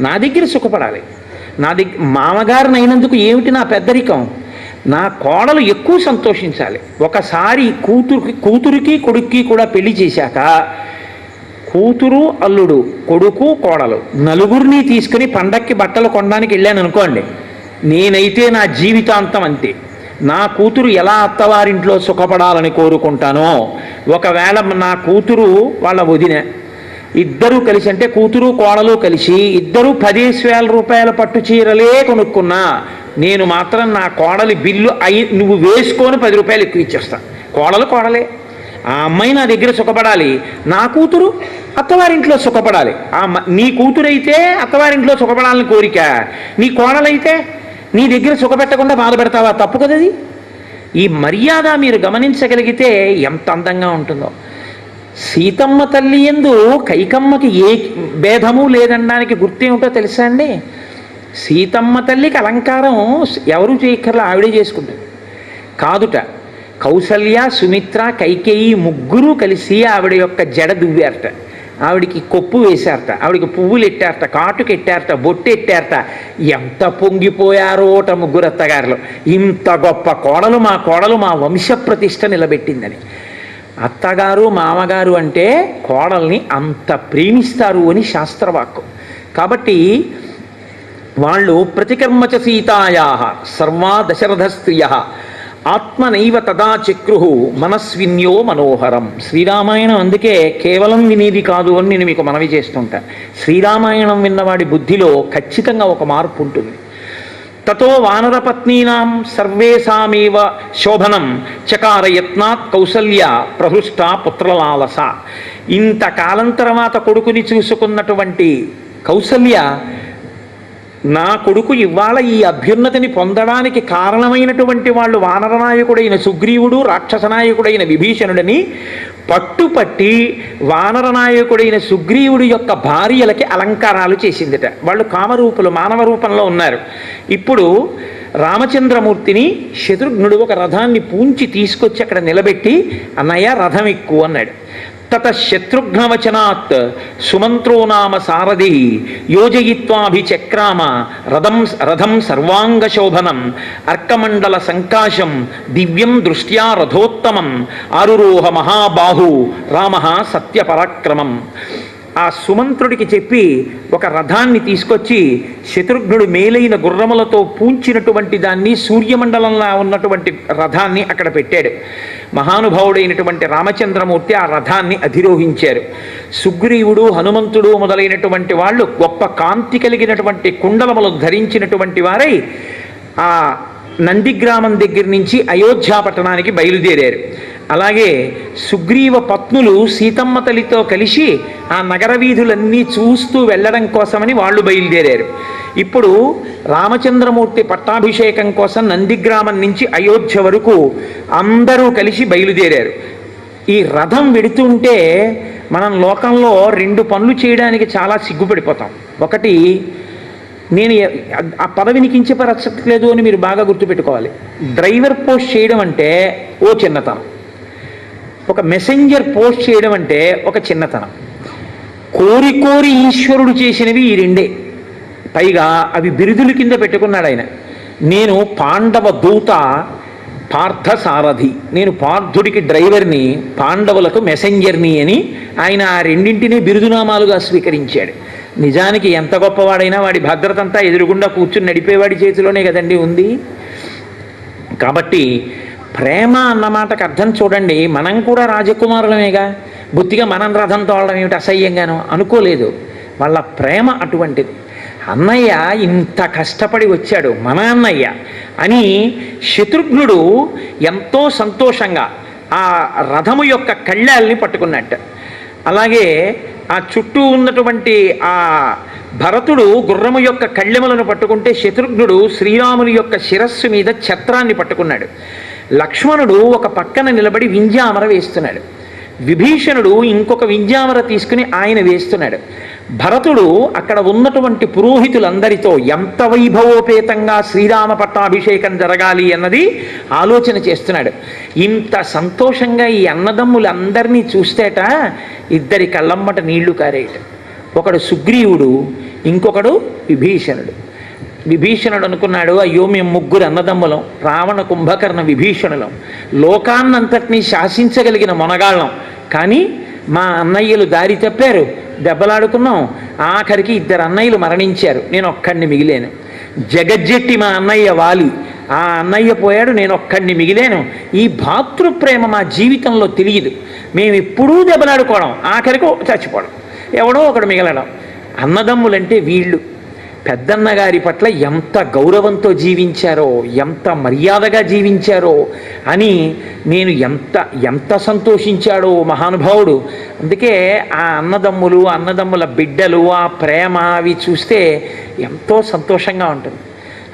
నా దగ్గర సుఖపడాలి. మామగారిని అయినందుకు ఏమిటి నా పెద్దరికం? నా కోడలు ఎక్కువ సంతోషించాలి. ఒకసారి కూతురికి కొడుక్కి కూడా పెళ్లి చేశాక కూతురు అల్లుడు కొడుకు కోడలు నలుగురిని తీసుకుని పండక్కి బట్టలు కొనడానికి వెళ్ళాను అనుకోండి, నేనైతే నా జీవితాంతం అంతే. నా కూతురు ఎలా అత్తవారింట్లో సుఖపడాలని కోరుకుంటానో, ఒకవేళ నా కూతురు వాళ్ళ వదిన ఇద్దరూ కలిసి, అంటే కూతురు కోడలు కలిసి ఇద్దరూ 10,000 రూపాయల పట్టు చీరలే కొనుక్కున్నా, నేను మాత్రం నా కోడలి బిల్లు నువ్వు వేసుకొని 10 రూపాయలు ఎక్కువ ఇచ్చేస్తా. కోడలే. ఆ అమ్మాయి నా దగ్గర సుఖపడాలి, నా కూతురు అత్తవారింట్లో సుఖపడాలి. నీ కూతురైతే అత్తవారింట్లో సుఖపడాలని కోరిక, నీ కోడలైతే నీ దగ్గర సుఖపెట్టకుండా బాధ పెడతావా? తప్పు కదది. ఈ మర్యాద మీరు గమనించగలిగితే ఎంత అందంగా ఉంటుందో. సీతమ్మ తల్లి యందు కైకమ్మకి ఏ భేదము లేదనడానికి గుర్తేమిటో తెలుసా అండి? సీతమ్మ తల్లికి అలంకారం ఎవరు చేయక్కర్లా, ఆవిడే చేసుకుంటుంది. కాదుట, కౌసల్య, సుమిత్ర, కైకేయి ముగ్గురు కలిసి ఆవిడ యొక్క జడ దువ్వారట, ఆవిడికి కొప్పు వేశారట, ఆవిడికి పువ్వులు ఎట్టారట, కాటుకు ఎట్టారట, బొట్టు ఎట్టారట. ఎంత పొంగిపోయారోట ముగ్గురు అత్తగారులు. ఇంత గొప్ప కోడలు మా వంశ ప్రతిష్ట నిలబెట్టిందని. అత్తగారు మామగారు అంటే కోడల్ని అంత ప్రేమిస్తారు అని శాస్త్రవాక్కు. కాబట్టి వాళ్ళు ప్రతికర్మచ సీతాయా సర్వా దశరథ స్త్రియ ఆత్మనైవ తదా చక్రు మనస్విన్యో మనోహరం. శ్రీరామాయణం అందుకే కేవలం వినేది కాదు అని నేను మీకు మనవి చేస్తుంటా. శ్రీరామాయణం విన్నవాడి బుద్ధిలో ఖచ్చితంగా ఒక మార్పు ఉంటుంది. తతో వానరపత్నీనాం సర్వేషామేవ శోభనం చకార యత్నాత్ కౌసల్య ప్రహృష్ట పుత్రలాలస. ఇంతకాలం తర్వాత కొడుకుని చూసుకున్నటువంటి కౌసల్య, నా కొడుకు ఇవాళ ఈ అభ్యున్నతిని పొందడానికి కారణమైనటువంటి వాళ్ళు వానరనాయకుడైన సుగ్రీవుడు, రాక్షసనాయకుడైన విభీషణుడని పట్టుపట్టి వానరనాయకుడైన సుగ్రీవుడి యొక్క భార్యలకి అలంకారాలు చేసిందిట. వాళ్ళు కామరూపులు, మానవ రూపంలో ఉన్నారు. ఇప్పుడు రామచంద్రమూర్తిని శత్రుఘ్నుడు ఒక రథాన్ని పూంచి తీసుకొచ్చి అక్కడ నిలబెట్టి, అన్నయ్య రథం ఎక్కువ అన్నాడు. తత శత్రుఘ్నవచనాత్ సుమంత్రో నామ సారథి యోజయిత్వాభిచక్రామ రథం సర్వాంగశోభనం అర్కమండల సంకాశం దివ్యం దృష్ట్యా రథోత్తమం ఆరురోహ మహాబాహు రామ సత్యపరాక్రమం. ఆ సుమంత్రుడికి చెప్పి ఒక రథాన్ని తీసుకొచ్చి శత్రుఘ్నుడు మేలైన గుర్రములతో పూంచినటువంటి దాన్ని, సూర్యమండలంలో ఉన్నటువంటి రథాన్ని అక్కడ పెట్టాడు. మహానుభావుడైనటువంటి రామచంద్రమూర్తి ఆ రథాన్ని అధిరోహించారు. సుగ్రీవుడు, హనుమంతుడు మొదలైనటువంటి వాళ్ళు గొప్ప కాంతి కలిగినటువంటి కుండలములు ధరించినటువంటి వారై ఆ నందిగ్రామం దగ్గర నుంచి అయోధ్యా పట్టణానికి బయలుదేరారు. అలాగే సుగ్రీవ పత్నులు సీతమ్మ తల్లితో కలిసి ఆ నగర వీధులన్నీ చూస్తూ వెళ్ళడం కోసమని వాళ్ళు బయలుదేరారు. ఇప్పుడు రామచంద్రమూర్తి పట్టాభిషేకం కోసం నందిగ్రామం నుంచి అయోధ్య వరకు అందరూ కలిసి బయలుదేరారు. ఈ రథం వెడుతుంటే మనం లోకంలో 2 పనులు చేయడానికి చాలా సిగ్గుపడిపోతాం. ఒకటి, నేను ఆ పదవిని కించపరచట్లేదు అని మీరు బాగా గుర్తుపెట్టుకోవాలి. డ్రైవర్ పోస్ట్ చేయడం అంటే ఓ చిన్నతనం, ఒక మెసెంజర్ పోస్ట్ చేయడం అంటే ఒక చిన్నతనం. కోరి ఈశ్వరుడు చేసినవి ఈ 2. పైగా అవి బిరుదుల కింద పెట్టుకున్నాడు ఆయన. నేను పాండవ దూత, పార్థసారథి, నేను పార్థుడికి డ్రైవర్ని, పాండవులకు మెసెంజర్ని అని ఆయన ఆ 2ంటిని బిరుదునామాలుగా స్వీకరించాడు. నిజానికి ఎంత గొప్పవాడైనా వాడి భద్రత అంతా ఎదురుగుండా కూర్చుని నడిపేవాడి చేతిలోనే కదండి ఉంది. కాబట్టి ప్రేమ అన్నమాటకు అర్థం చూడండి. మనం కూడా రాజకుమారులమేగా, బుద్ధిగా మనం రథం తోలడం ఏమిటి అసహ్యంగానో అనుకోలేదు. వాళ్ళ ప్రేమ అటువంటిది. అన్నయ్య ఇంత కష్టపడి వచ్చాడు మన అన్నయ్య అని శత్రుఘ్నుడు ఎంతో సంతోషంగా ఆ రథము యొక్క కళ్ళాల్ని పట్టుకున్నట్టు. అలాగే ఆ చుట్టూ ఉన్నటువంటి ఆ భరతుడు గుర్రము యొక్క కళ్ళెములను పట్టుకుంటే శత్రుఘ్నుడు శ్రీరాముని యొక్క శిరస్సు మీద ఛత్రాన్ని పట్టుకున్నాడు. లక్ష్మణుడు ఒక పక్కన నిలబడి వింజామర వేస్తున్నాడు. విభీషణుడు ఇంకొక వింజామర తీసుకుని ఆయన వేస్తున్నాడు. భరతుడు అక్కడ ఉన్నటువంటి పురోహితులందరితో ఎంత వైభవోపేతంగా శ్రీరామ పట్టాభిషేకం జరగాలి అన్నది ఆలోచన చేస్తున్నాడు. ఇంత సంతోషంగా ఈ అన్నదమ్ములందరినీ చూస్తేట ఇద్దరి కళ్ళమ్మట నీళ్లు కారేయట. ఒకడు సుగ్రీవుడు, ఇంకొకడు విభీషణుడు. విభీషణుడు అనుకున్నాడు, అయ్యో మేము ముగ్గురు అన్నదమ్ములం, రావణ కుంభకర్ణ విభీషణులం, లోకాన్నంతటినీ శాసించగలిగిన మొనగాళ్ళం, కానీ మా అన్నయ్యలు దారి తప్పారు, దెబ్బలాడుకున్నాం, ఆఖరికి ఇద్దరు అన్నయ్యలు మరణించారు, నేను ఒక్కడిని మిగిలాను. జగజ్జెట్టి మా అన్నయ్య వాలి, ఆ అన్నయ్య పోయాడు, నేను ఒక్కడిని మిగిలాను. ఈ భాతృప్రేమ మా జీవితంలో తెలియదు. మేము ఎప్పుడూ దెబ్బలాడుకోవడం, ఆఖరికి చచ్చిపోవడం, ఎవడో ఒకడు మిగలడం. అన్నదమ్ములంటే వీళ్ళు పెద్దన్నగారి పట్ల ఎంత గౌరవంతో జీవించారో, ఎంత మర్యాదగా జీవించారో అని నేను ఎంత సంతోషించాడో మహానుభావుడు. అందుకే ఆ అన్నదమ్ముల బిడ్డలు, ఆ ప్రేమ అవి చూస్తే ఎంతో సంతోషంగా ఉంటుంది.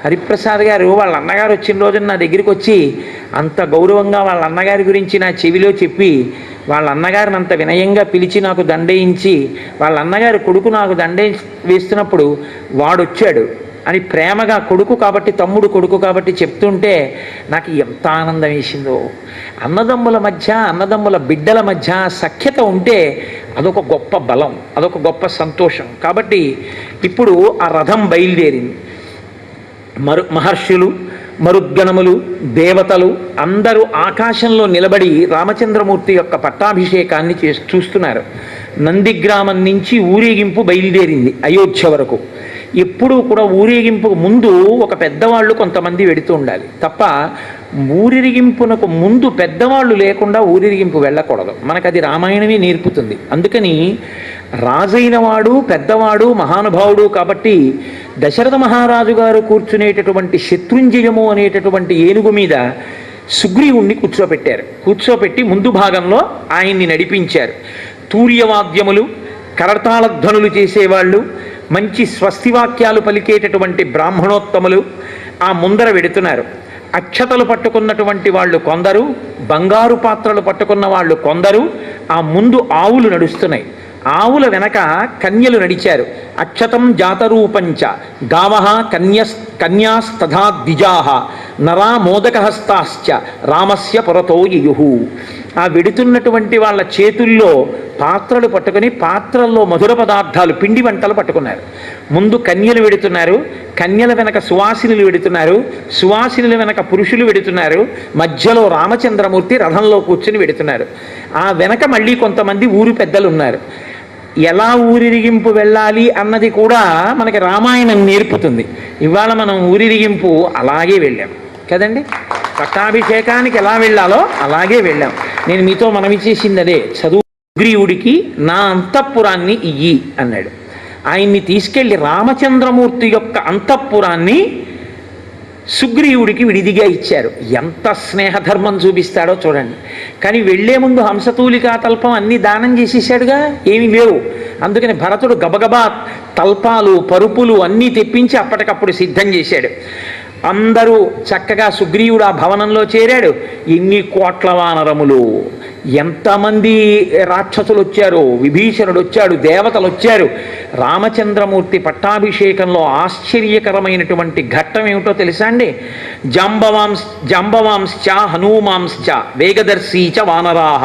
హరిప్రసాద్ గారు వాళ్ళ అన్నగారు వచ్చిన రోజున నా దగ్గరికి వచ్చి అంత గౌరవంగా వాళ్ళ అన్నగారి గురించి నా చెవిలో చెప్పి, వాళ్ళ అన్నగారిని అంత వినయంగా పిలిచి నాకు దండయించి, వాళ్ళ అన్నగారి కొడుకు నాకు దండే వేస్తున్నప్పుడు వాడొచ్చాడు అని ప్రేమగా, కొడుకు కాబట్టి, తమ్ముడు కొడుకు కాబట్టి చెప్తుంటే నాకు ఎంత ఆనందం వేసిందో. అన్నదమ్ముల మధ్య, అన్నదమ్ముల బిడ్డల మధ్య సఖ్యత ఉంటే అదొక గొప్ప బలం, అదొక గొప్ప సంతోషం. కాబట్టి ఇప్పుడు ఆ రథం బయలుదేరింది. మహర్షులు, మరుద్గణములు, దేవతలు అందరూ ఆకాశంలో నిలబడి రామచంద్రమూర్తి యొక్క పట్టాభిషేకాన్ని చూస్తున్నారు. నందిగ్రామం నుంచి ఊరేగింపు బయలుదేరింది అయోధ్య వరకు. ఎప్పుడూ కూడా ఊరేగింపుకు ముందు ఒక పెద్దవాళ్ళు కొంతమంది వెడుతూ ఉండాలి తప్ప ఊరేగింపునకు ముందు పెద్దవాళ్ళు లేకుండా ఊరేగింపు వెళ్ళకూడదు. మనకది రామాయణమే నేర్పుతుంది. అందుకని రాజైన వాడు, పెద్దవాడు, మహానుభావుడు కాబట్టి దశరథ మహారాజు గారు కూర్చునేటటువంటి శత్రుంజయము అనేటటువంటి ఏనుగు మీద సుగ్రీవుణ్ణి కూర్చోపెట్టి ముందు భాగంలో ఆయన్ని నడిపించారు. తూర్యవాద్యములు, కరతాళధ్వనులు చేసేవాళ్ళు, మంచి స్వస్తివాక్యాలు పలికేటటువంటి బ్రాహ్మణోత్తములు ఆ ముందర వెడుతున్నారు. అక్షతలు పట్టుకున్నటువంటి వాళ్ళు కొందరు, బంగారు పాత్రలు పట్టుకున్న వాళ్ళు కొందరు. ఆ ముందు ఆవులు నడుస్తున్నాయి, ఆవుల వెనక కన్యలు నడిచారు. అక్షతం జాతరూపంచ గావః కన్యాస్తథా ద్విజాః నరా మోదకహస్తాశ్చ రామస్య పురతో యయుః. ఆ వెడుతున్నటువంటి వాళ్ళ చేతుల్లో పాత్రలు పట్టుకొని పాత్రల్లో మధుర పదార్థాలు, పిండి వంటలు పట్టుకున్నారు. ముందు కన్యలు వెడుతున్నారు, కన్యల వెనక సువాసినులు వెడుతున్నారు, సువాసినుల వెనక పురుషులు వెడుతున్నారు, మధ్యలో రామచంద్రమూర్తి రథంలో కూర్చుని వెడుతున్నారు. ఆ వెనక మళ్ళీ కొంతమంది ఊరు పెద్దలు ఉన్నారు. ఎలా ఊరిరిగింపు వెళ్ళాలి అన్నది కూడా మనకి రామాయణం నేర్పుతుంది. ఇవాళ మనం ఊరిరిగింపు అలాగే వెళ్ళాం కదండి. పట్టాభిషేకానికి ఎలా వెళ్ళాలో అలాగే వెళ్ళాం. నేను మీతో మనవి చేసింది అదే. సుగ్రీవుడికి నా అంతఃపురాన్ని ఇయ్యి అన్నాడు. ఆయన్ని తీసుకెళ్ళి రామచంద్రమూర్తి యొక్క అంతఃపురాన్ని సుగ్రీవుడికి విడిదిగా ఇచ్చారు. ఎంత స్నేహధర్మం చూపిస్తాడో చూడండి. కానీ వెళ్లే ముందు హంసతూలికా తల్పం అన్నీ దానం చేసేసాడుగా, ఏమీ లేవు. అందుకని భరతుడు గబగబా తల్పాలు, పరుపులు అన్నీ తెప్పించి అప్పటికప్పుడు సిద్ధం చేశాడు. అందరూ చక్కగా సుగ్రీవుడు ఆ భవనంలో చేరాడు. ఎన్ని కోట్ల వానరములు, ఎంతమంది రాక్షసులు వచ్చారు, విభీషణుడు వచ్చాడు, దేవతలు వచ్చారు. రామచంద్రమూర్తి పట్టాభిషేకంలో ఆశ్చర్యకరమైనటువంటి ఘట్టం ఏమిటో తెలుసా అండి? జాంబవాంశ్చ హనూమాంశ్చ వేగదర్శీచ వానరాహ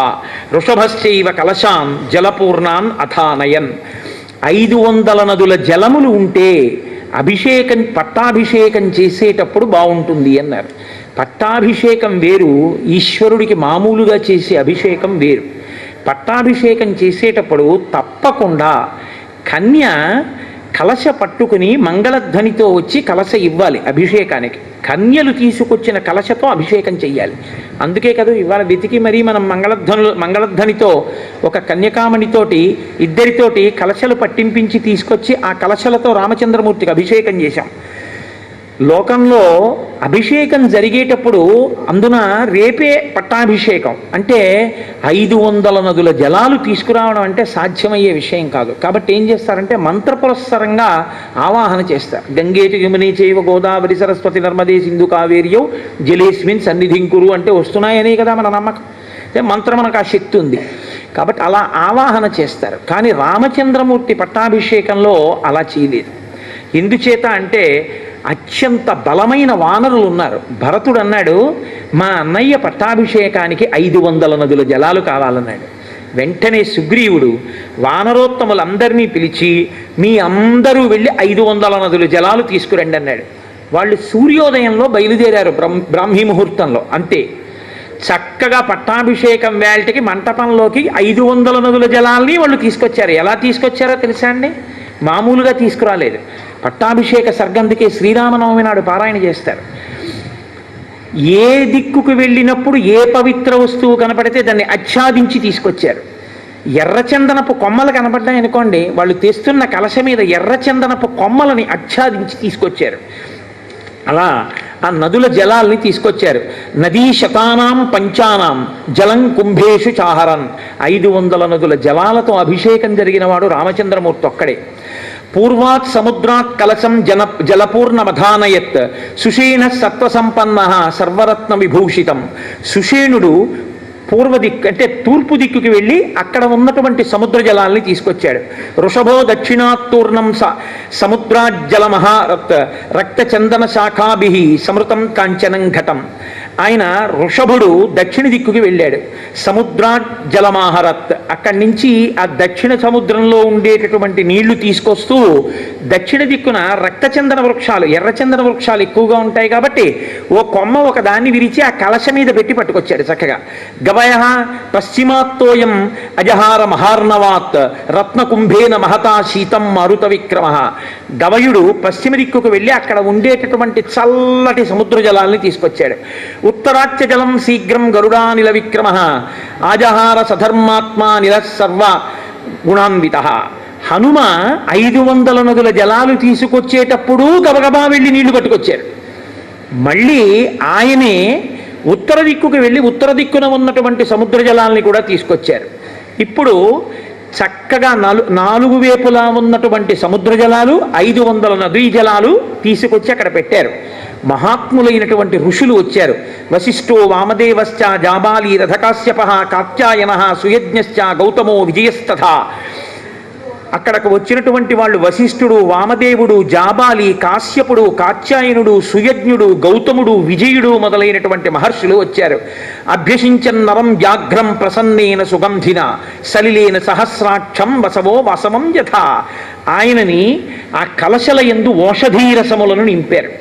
వృషభశ్చైవ కలశాన్ జలపూర్ణాన్ అథానయన్. 500 నదుల జలములు ఉంటే పట్టాభిషేకం చేసేటప్పుడు బాగుంటుంది అన్నారు. పట్టాభిషేకం వేరు, ఈశ్వరుడికి మామూలుగా చేసే అభిషేకం వేరు. పట్టాభిషేకం చేసేటప్పుడు తప్పకుండా కన్య కలశ పట్టుకుని మంగళధ్వనితో వచ్చి కలశ ఇవ్వాలి అభిషేకానికి. కన్యలు తీసుకొచ్చిన కలశతో అభిషేకం చెయ్యాలి. అందుకే కదా ఇవాళ వెతికి మరీ మనం మంగళధ్వనితో ఒక కన్యకామణితోటి ఇద్దరితోటి కలశలు పట్టింపించి తీసుకొచ్చి ఆ కలశలతో రామచంద్రమూర్తికి అభిషేకం చేశాం. లోకంలో అభిషేకం జరిగేటప్పుడు అందున రేపే పట్టాభిషేకం అంటే 500 నదుల జలాలు తీసుకురావడం అంటే సాధ్యమయ్యే విషయం కాదు. కాబట్టి ఏం చేస్తారంటే మంత్రపురస్సరంగా ఆవాహన చేస్తారు. గంగేటి యమునే చైవ గోదావరి సరస్వతి నర్మదే సింధు కావేర్యౌ జలేస్మిన్ సన్నిధింకురు అంటే వస్తున్నాయనే కదా మన నమ్మకం. మంత్రం మనకు ఆ శక్తి ఉంది కాబట్టి అలా ఆవాహన చేస్తారు. కానీ రామచంద్రమూర్తి పట్టాభిషేకంలో అలా చేయలేదు. ఎందుచేత అంటే అత్యంత బలమైన వానరులు ఉన్నారు. భరతుడు అన్నాడు, మా అన్నయ్య పట్టాభిషేకానికి 500 నదుల జలాలు కావాలన్నాడు. వెంటనే సుగ్రీవుడు వానరోత్తములందరినీ పిలిచి మీ అందరూ వెళ్ళి 500 నదుల జలాలు తీసుకురండి అన్నాడు. వాళ్ళు సూర్యోదయంలో బయలుదేరారు బ్రాహ్మీ ముహూర్తంలో. అంతే చక్కగా పట్టాభిషేకం వేళటికి మంటపంలోకి 500 నదుల జలాల్ని వాళ్ళు తీసుకొచ్చారు. ఎలా తీసుకొచ్చారో తెలుసా అండి? మామూలుగా తీసుకురాలేదు. పట్టాభిషేక సర్గందుకే శ్రీరామనవమి నాడు పారాయణ చేస్తారు. ఏ దిక్కుకు వెళ్ళినప్పుడు ఏ పవిత్ర వస్తువు కనపడితే దాన్ని ఆచ్ఛాదించి తీసుకొచ్చారు. ఎర్రచందనపు కొమ్మలు కనపడ్డాయనుకోండి, వాళ్ళు తెస్తున్న కలశ మీద ఎర్రచందనపు కొమ్మలని ఆచ్ఛాదించి తీసుకొచ్చారు. అలా ఆ నదుల జలాల్ని తీసుకొచ్చారు. నదీ శతానాం పంచానాం జలం కుంభేషు చాహరన్. 500 నదుల జలాలతో అభిషేకం జరిగిన వాడు రామచంద్రమూర్తి ఒక్కడే. పూర్వాత్ సముద్రాత్ కలశం జలపూర్ణమధానయత్ సుషేణ సత్వసంపన్న సర్వరత్న విభూషితం. సుషేణుడు పూర్వ దిక్కు అంటే తూర్పు దిక్కుకి వెళ్ళి అక్కడ ఉన్నటువంటి సముద్ర జలాల్ని తీసుకొచ్చాడు. వృషభో దక్షిణాత్తూర్ణం సముద్రాజ్జలమహారత్ రక్తచందన శాఖాభి సమృతం కాంచనం ఘటం. ఆయన వృషభుడు దక్షిణ దిక్కుకి వెళ్ళాడు. సముద్రాజ్జలమహారత్ అక్కడి నుంచి ఆ దక్షిణ సముద్రంలో ఉండేటటువంటి నీళ్లు తీసుకొస్తూ దక్షిణ దిక్కున రక్తచందన వృక్షాలు ఎర్రచందన వృక్షాలు ఎక్కువగా ఉంటాయి కాబట్టి ఓ కొమ్మ ఒక దాన్ని విరిచి ఆ కలశ మీద పెట్టి పట్టుకొచ్చాడు చక్కగా. గవయ పశ్చిమాత్తోయం అజహార మహార్ణవాత్ రత్నకుంభేన మహతా శీతం మారుత విక్రమ. గవయుడు పశ్చిమ దిక్కుకు వెళ్ళి అక్కడ ఉండేటటువంటి చల్లటి సముద్ర జలాల్ని తీసుకొచ్చాడు. ఉత్తరాచ్య జలం శీఘ్రం గరుడానిల విక్రమ ఆజహార సధర్మాత్మా నిల సర్వ గుణాన్విత. హనుమ 500 నదుల జలాలు తీసుకొచ్చేటప్పుడు గబగబా వెళ్ళి నీళ్లు పట్టుకొచ్చారు. మళ్ళీ ఆయనే ఉత్తర దిక్కుకు వెళ్ళి ఉత్తర దిక్కున ఉన్నటువంటి సముద్ర జలాల్ని కూడా తీసుకొచ్చారు. ఇప్పుడు చక్కగా నాలుగు వైపులా ఉన్నటువంటి సముద్ర జలాలు 500 నదీ జలాలు తీసుకొచ్చి అక్కడ పెట్టారు. మహాత్ములైనటువంటి ఋషులు వచ్చారు. వశిష్ఠో వామదేవశ్చ జాబాలి రథకాశ్యప కాత్యాయన సుయజ్ఞశ్చ గౌతమో విజయస్తథా. అక్కడకు వచ్చినటువంటి వాళ్ళు వశిష్ఠుడు, వామదేవుడు, జాబాలి, కాశ్యపుడు, కాత్యాయనుడు, సుయజ్ఞుడు, గౌతముడు, విజయుడు మొదలైనటువంటి మహర్షులు వచ్చారు. అభ్యసించన్నరం వ్యాఘ్రం ప్రసన్నేన సుగంధిన సలిలేన సహస్రాక్షం వసవో వసవం యథా. ఆయనని ఆ కలశల యందు ఓషధీరసములను నింపారు.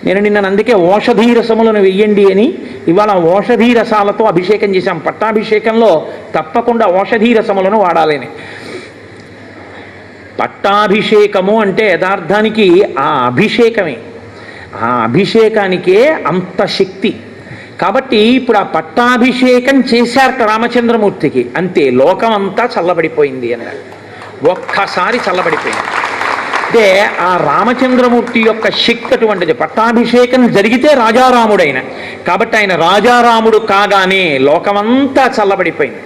నేను నిన్న అందుకే ఓషధీరసములను వెయ్యండి అని ఇవాళ ఓషధీరసాలతో అభిషేకం చేశాం. పట్టాభిషేకంలో తప్పకుండా ఓషధీరసములను వాడాలని. పట్టాభిషేకము అంటే యథార్థానికి ఆ అభిషేకమే, ఆ అభిషేకానికే అంత శక్తి. కాబట్టి ఇప్పుడు ఆ పట్టాభిషేకం చేశారట రామచంద్రమూర్తికి, అంతే లోకం అంతా చల్లబడిపోయింది అన్నారు. ఒక్కసారి చల్లబడిపోయింది. అంటే ఆ రామచంద్రమూర్తి యొక్క శక్తి అటువంటిది. పట్టాభిషేకం జరిగితే రాజారాముడైన కాబట్టి ఆయన రాజారాముడు కాగానే లోకమంతా చల్లబడిపోయింది.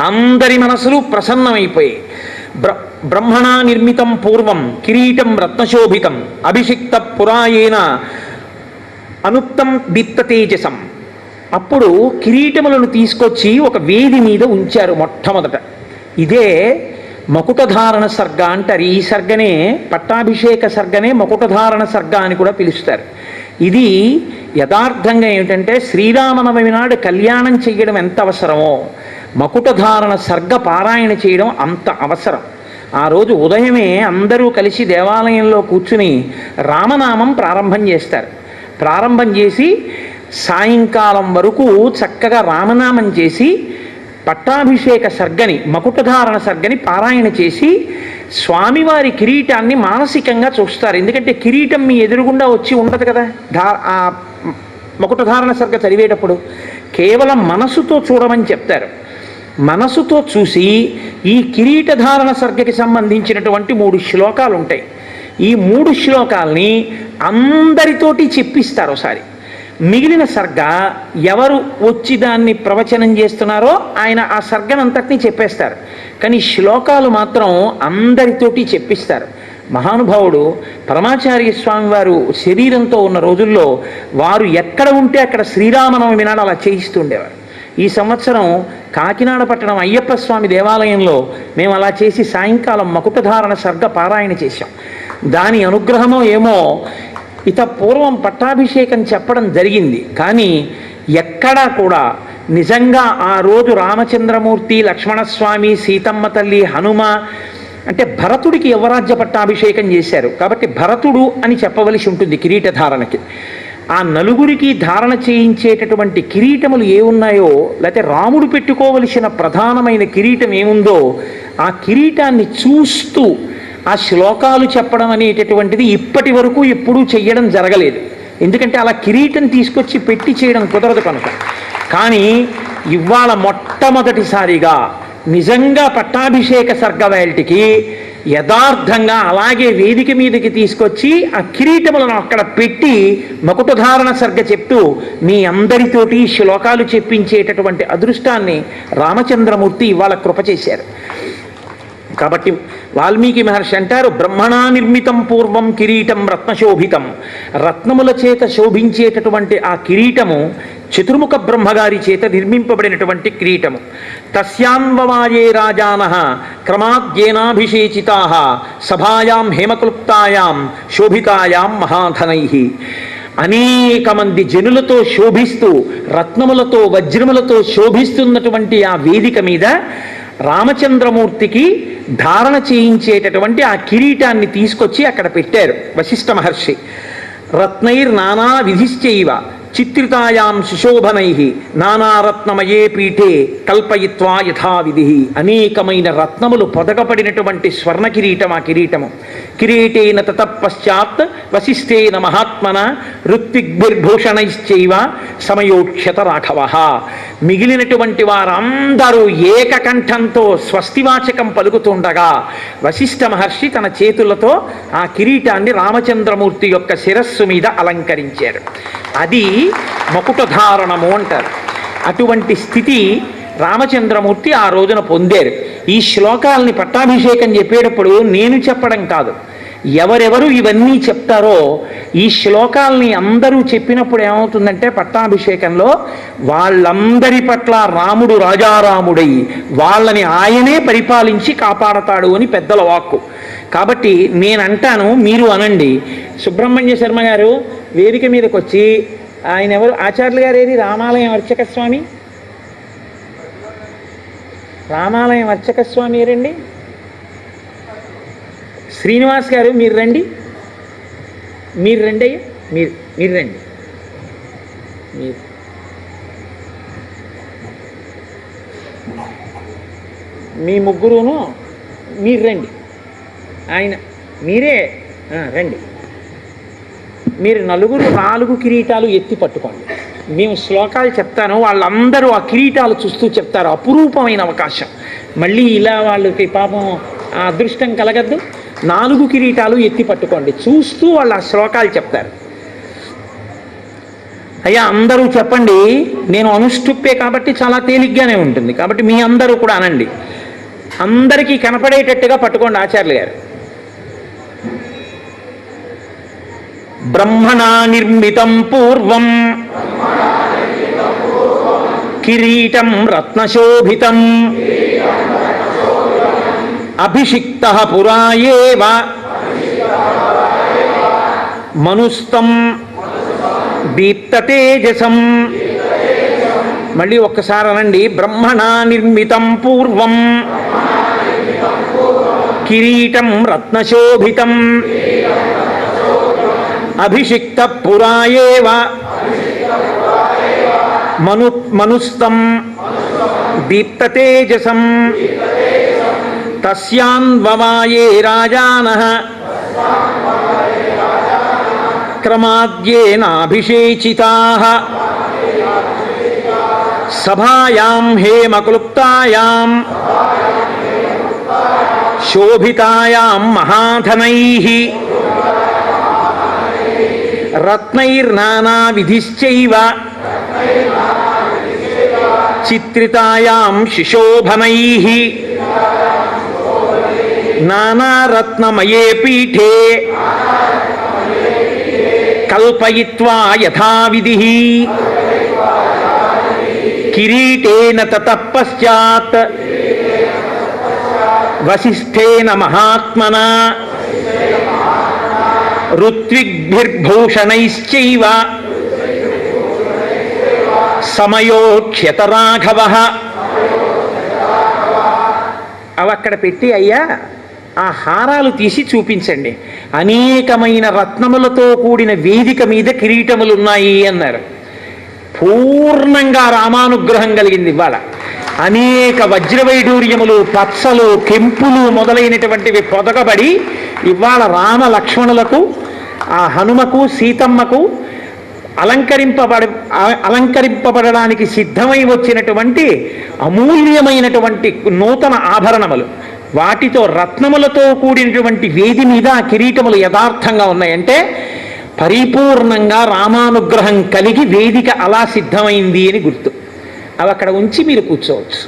అందరి మనసులు ప్రసన్నమైపోయాయి. బ్రహ్మణా నిర్మితం పూర్వం కిరీటం రత్నశోభితం అభిషిక్త పురాయేన అనుక్తం దీప్త తేజసం. అప్పుడు కిరీటములను తీసుకొచ్చి ఒక వేది మీద ఉంచారు మొట్టమొదట. ఇదే మకుటధారణ సర్గ అంటారు. ఈ సర్గనే పట్టాభిషేక సర్గనే మకుటధారణ సర్గ అని కూడా పిలుస్తారు. ఇది యథార్థంగా ఏమిటంటే శ్రీరామనవమి నాడు కళ్యాణం చేయడం ఎంత అవసరమో మకుటధారణ సర్గ పారాయణ చేయడం అంత అవసరం. ఆ రోజు ఉదయమే అందరూ కలిసి దేవాలయంలో కూర్చుని రామనామం ప్రారంభం చేస్తారు. ప్రారంభం చేసి సాయంకాలం వరకు చక్కగా రామనామం చేసి పట్టాభిషేక సర్గని, మకుటధారణ సర్గని పారాయణ చేసి స్వామివారి కిరీటాన్ని మానసికంగా చూస్తారు. ఎందుకంటే కిరీటం మీ ఎదురుగుండా వచ్చి ఉండదు కదా. ఆ మకుటధారణ సర్గ చదివేటప్పుడు కేవలం మనసుతో చూడమని చెప్తారు. మనసుతో చూసి ఈ కిరీటధారణ సర్గకి సంబంధించినటువంటి 3 శ్లోకాలు ఉంటాయి. ఈ 3 శ్లోకాల్ని అందరితోటి చెప్పిస్తారు ఒకసారి. మిగిలిన సర్గ ఎవరు వచ్చి దాన్ని ప్రవచనం చేస్తున్నారో ఆయన ఆ సర్గనంతటినీ చెప్పేస్తారు. కానీ శ్లోకాలు మాత్రం అందరితోటి చెప్పిస్తారు. మహానుభావుడు పరమాచార్య స్వామి వారు శరీరంతో ఉన్న రోజుల్లో వారు ఎక్కడ ఉంటే అక్కడ శ్రీరామనవమి నాడు అలా చేయిస్తుండేవారు. ఈ సంవత్సరం కాకినాడ పట్టణం అయ్యప్ప స్వామి దేవాలయంలో మేము అలా చేసి సాయంకాలం మకుటధారణ సర్గ పారాయణ చేశాం. దాని అనుగ్రహమో ఏమో ఇత పూర్వం పట్టాభిషేకం చెప్పడం జరిగింది. కానీ ఎక్కడా కూడా నిజంగా ఆ రోజు రామచంద్రమూర్తి, లక్ష్మణస్వామి, సీతమ్మ తల్లి, హనుమ అంటే భరతుడికి యువరాజ్య పట్టాభిషేకం చేశారు కాబట్టి భరతుడు అని చెప్పవలసి ఉంటుంది కిరీటధారణకి. ఆ నలుగురికి ధారణ చేయించేటటువంటి కిరీటములు ఏమున్నాయో, లేకపోతే రాముడు పెట్టుకోవలసిన ప్రధానమైన కిరీటం ఏముందో ఆ కిరీటాన్ని చూస్తూ ఆ శ్లోకాలు చెప్పడం అనేటటువంటిది ఇప్పటి వరకు ఎప్పుడూ చెయ్యడం జరగలేదు. ఎందుకంటే అలా కిరీటం తీసుకొచ్చి పెట్టి చేయడం కుదరదు కనుక. కానీ ఇవాళ మొట్టమొదటిసారిగా నిజంగా పట్టాభిషేక సర్గవేల్టికి యథార్థంగా అలాగే వేదిక మీదకి తీసుకొచ్చి ఆ కిరీటములను అక్కడ పెట్టి మకుటధారణ సర్గ చెప్తూ మీ అందరితోటి శ్లోకాలు చెప్పించేటటువంటి అదృష్టాన్ని రామచంద్రమూర్తి ఇవాళ కృప చేశారు. కాబట్టి వాల్మీకి మహర్షి అంటారు, బ్రహ్మణా నిర్మితం పూర్వం కిరీటం రత్నశోభితం. రత్నముల చేత శోభించేటటువంటి ఆ కిరీటము చతుర్ముఖ బ్రహ్మగారి చేత నిర్మింపబడినటువంటి కిరీటము. తస్యాన్వవాయే రాజానః క్రమాద్యేనాభిషేచితాః సభాయాం హేమక్లుప్తాయాం శోభితాయాం మహాధనైః. అనేక మంది జనులతో శోభిస్తూ రత్నములతో వజ్రములతో శోభిస్తున్నటువంటి ఆ వేదిక మీద రామచంద్రమూర్తికి ధారణ చేయించేటటువంటి ఆ కిరీటాన్ని తీసుకొచ్చి అక్కడ పెట్టారు వశిష్ఠ మహర్షి. రత్నైర్ నానా విధిశ్చైవ చిత్రితాయాం సుశోభనై నానారత్నమయే పీఠే కల్పయిత్వా యథావిధి. అనేకమైన రత్నములు పొదగపడినటువంటి స్వర్ణ కిరీటం ఆ కిరీటము. కిరీటేన తతపశ్చాత్ వశిష్ఠేన మహాత్మన ఋత్విగ్భిర్భూషణైశ్చైవ సమయోక్షత రాఘవ. మిగిలినటువంటి వారందరూ ఏకకంఠంతో స్వస్తివాచకం పలుకుతుండగా వశిష్ఠ మహర్షి తన చేతులతో ఆ కిరీటాన్ని రామచంద్రమూర్తి యొక్క శిరస్సు మీద అలంకరించారు. అది మకుటధారణము అంటారు. అటువంటి స్థితి రామచంద్రమూర్తి ఆ రోజున పొందారు. ఈ శ్లోకాలని పట్టాభిషేకం చెప్పేటప్పుడు నేను చెప్పడం కాదు, ఎవరెవరు ఇవన్నీ చెప్తారో ఈ శ్లోకాలని అందరూ చెప్పినప్పుడు ఏమవుతుందంటే పట్టాభిషేకంలో వాళ్ళందరి పట్ల రాముడు రాజారాముడై వాళ్ళని ఆయనే పరిపాలించి కాపాడతాడు అని పెద్దల వాక్కు. కాబట్టి నేనంటాను, మీరు అనండి. సుబ్రహ్మణ్య శర్మ గారు వేదిక మీదకి వచ్చి, ఆయన ఎవరు ఆచార్యులు గారు, ఏది రామాలయం అర్చక స్వామి, రామాలయం అర్చక స్వామి రండి. శ్రీనివాస్ గారు మీరు రండి, మీరు రండి అయ్యా, మీరు రండి, మీ ముగ్గురును మీరు రండి. ఆయన మీరే రండి. మీరు నలుగురు 4 కిరీటాలు ఎత్తి పట్టుకోండి. మేము శ్లోకాలు చెప్తాను, వాళ్ళందరూ ఆ కిరీటాలు చూస్తూ చెప్తారు. అపురూపమైన అవకాశం. మళ్ళీ ఇలా వాళ్ళకి పాపం ఆ అదృష్టం కలగద్దు. 4 కిరీటాలు ఎత్తి పట్టుకోండి, చూస్తూ వాళ్ళు ఆ శ్లోకాలు చెప్తారు. అయ్యా అందరూ చెప్పండి. నేను అనుష్ఠుప్పే కాబట్టి చాలా తేలిగ్గానే ఉంటుంది. కాబట్టి మీ అందరూ కూడా అనండి. అందరికీ కనపడేటట్టుగా పట్టుకోండి ఆచార్యులు గారు. బ్రహ్మణా నిర్మితం పూర్వం కిరీటం రత్నశోభితం అభిషిక్తః పురాయేవ మనుస్తం దీప్తతేజసం. మళ్ళీ ఒక్కసారి అనండి. బ్రహ్మణా నిర్మితం పూర్వం కిరీటం రత్నశోభితం అభిషిక్త పురాయేవ మనుస్తం దీప్తతేజసం తస్యాన్వవాయే రాజానః క్రమాద్యేనాభిషేచితాః సభాయాం హేమక్లుప్తాయాం శోభితాయాం మహాధనైః రత్నైర్నానావిధిశ్చైవ చిత్రితాయాం శిశోభనైః నానారత్నమయే పీఠే కల్పయిత్వా యథావిధిః కిరీటేన తతః పశ్చాత్ వసిష్ఠేన మహాత్మనా ఋత్విగ్భిర్భూషణైశ్చైవ సమయోక్ష్యత రాఘవః. అవి అక్కడ పెట్టి, అయ్యా ఆ హారాలు తీసి చూపించండి, అనేకమైన రత్నములతో కూడిన వేదిక మీద కిరీటములు ఉన్నాయి అన్నారు. పూర్ణంగా రామానుగ్రహం కలిగింది ఇవాళ. అనేక వజ్రవైఢూర్యములు, పచ్చలు, కెంపులు మొదలైనటువంటివి పొదగబడి ఇవాళ రామ లక్ష్మణులకు, ఆ హనుమకు, సీతమ్మకు అలంకరింపబడడానికి సిద్ధమై వచ్చినటువంటి అమూల్యమైనటువంటి నూతన ఆభరణములు, వాటితో రత్నములతో కూడినటువంటి వేది మీద ఆ కిరీటములు యథార్థంగా ఉన్నాయంటే పరిపూర్ణంగా రామానుగ్రహం కలిగి వేదిక అలా సిద్ధమైంది అని గుర్తు. అవి అక్కడ ఉంచి మీరు కూర్చోవచ్చు.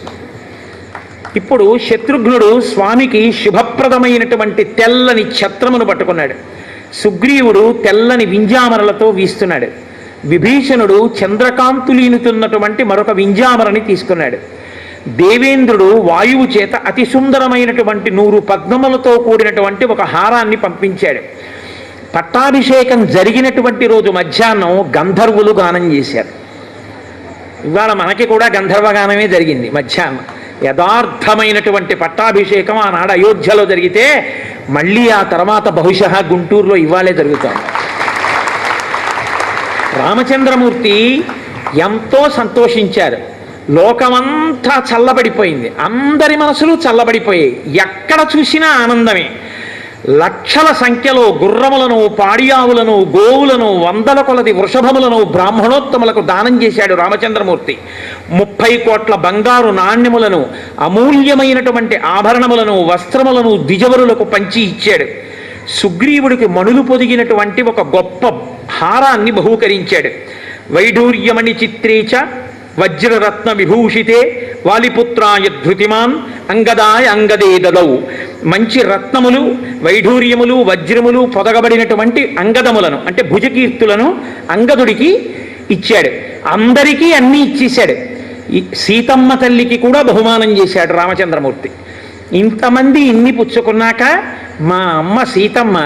ఇప్పుడు శత్రుఘ్నుడు స్వామికి శుభప్రదమైనటువంటి తెల్లని ఛత్రమును పట్టుకున్నాడు. సుగ్రీవుడు తెల్లని వింజామరలతో వీస్తున్నాడు. విభీషణుడు చంద్రకాంతులీనుతున్నటువంటి మరొక వింజామరని తీసుకున్నాడు. దేవేంద్రుడు వాయువు చేత అతి సుందరమైనటువంటి 100 పద్మములతో కూడినటువంటి ఒక హారాన్ని పంపించాడు. పట్టాభిషేకం జరిగినటువంటి రోజు మధ్యాహ్నం గంధర్వులు గానం చేశారు. ఇవాళ మనకి కూడా గంధర్వగానమే జరిగింది మధ్యాహ్నం. యథార్థమైనటువంటి పట్టాభిషేకం ఆనాడు అయోధ్యలో జరిగితే మళ్ళీ ఆ తర్వాత బహుశः గుంటూరులో ఇవాళే జరుగుతుంది. రామచంద్రమూర్తి ఎంతో సంతోషించారు. లోకమంతా చల్లబడిపోయింది, అందరి మనసులు చల్లబడిపోయాయి. ఎక్కడ చూసినా ఆనందమే. లక్షల సంఖ్యలో గుర్రములను, పాడియావులను, గోవులను, 100 కొలది వృషభములను బ్రాహ్మణోత్తములకు దానం చేశాడు రామచంద్రమూర్తి. 30 కోట్ల బంగారు నాణ్యములను, అమూల్యమైనటువంటి ఆభరణములను, వస్త్రములను ద్విజవరులకు పంచి ఇచ్చాడు. సుగ్రీవుడికి మణులు పొదిగినటువంటి ఒక గొప్ప హారాన్ని బహూకరించాడు. వైఢూర్యమణి చిత్రేచ వజ్రరత్న విభూషితే వాలిపుత్రాయ ధృతిమాన్ అంగదాయ అంగదే దదౌ. మంచి రత్నములు, వైఢూర్యములు, వజ్రములు పొదగబడినటువంటి అంగదములను అంటే భుజకీర్తులను అంగదుడికి ఇచ్చాడు. అందరికీ అన్నీ ఇచ్చేశాడు. సీతమ్మ తల్లికి కూడా బహుమానం చేశాడు రామచంద్రమూర్తి. ఇంతమంది ఇన్ని పుచ్చుకున్నాక మా అమ్మ సీతమ్మ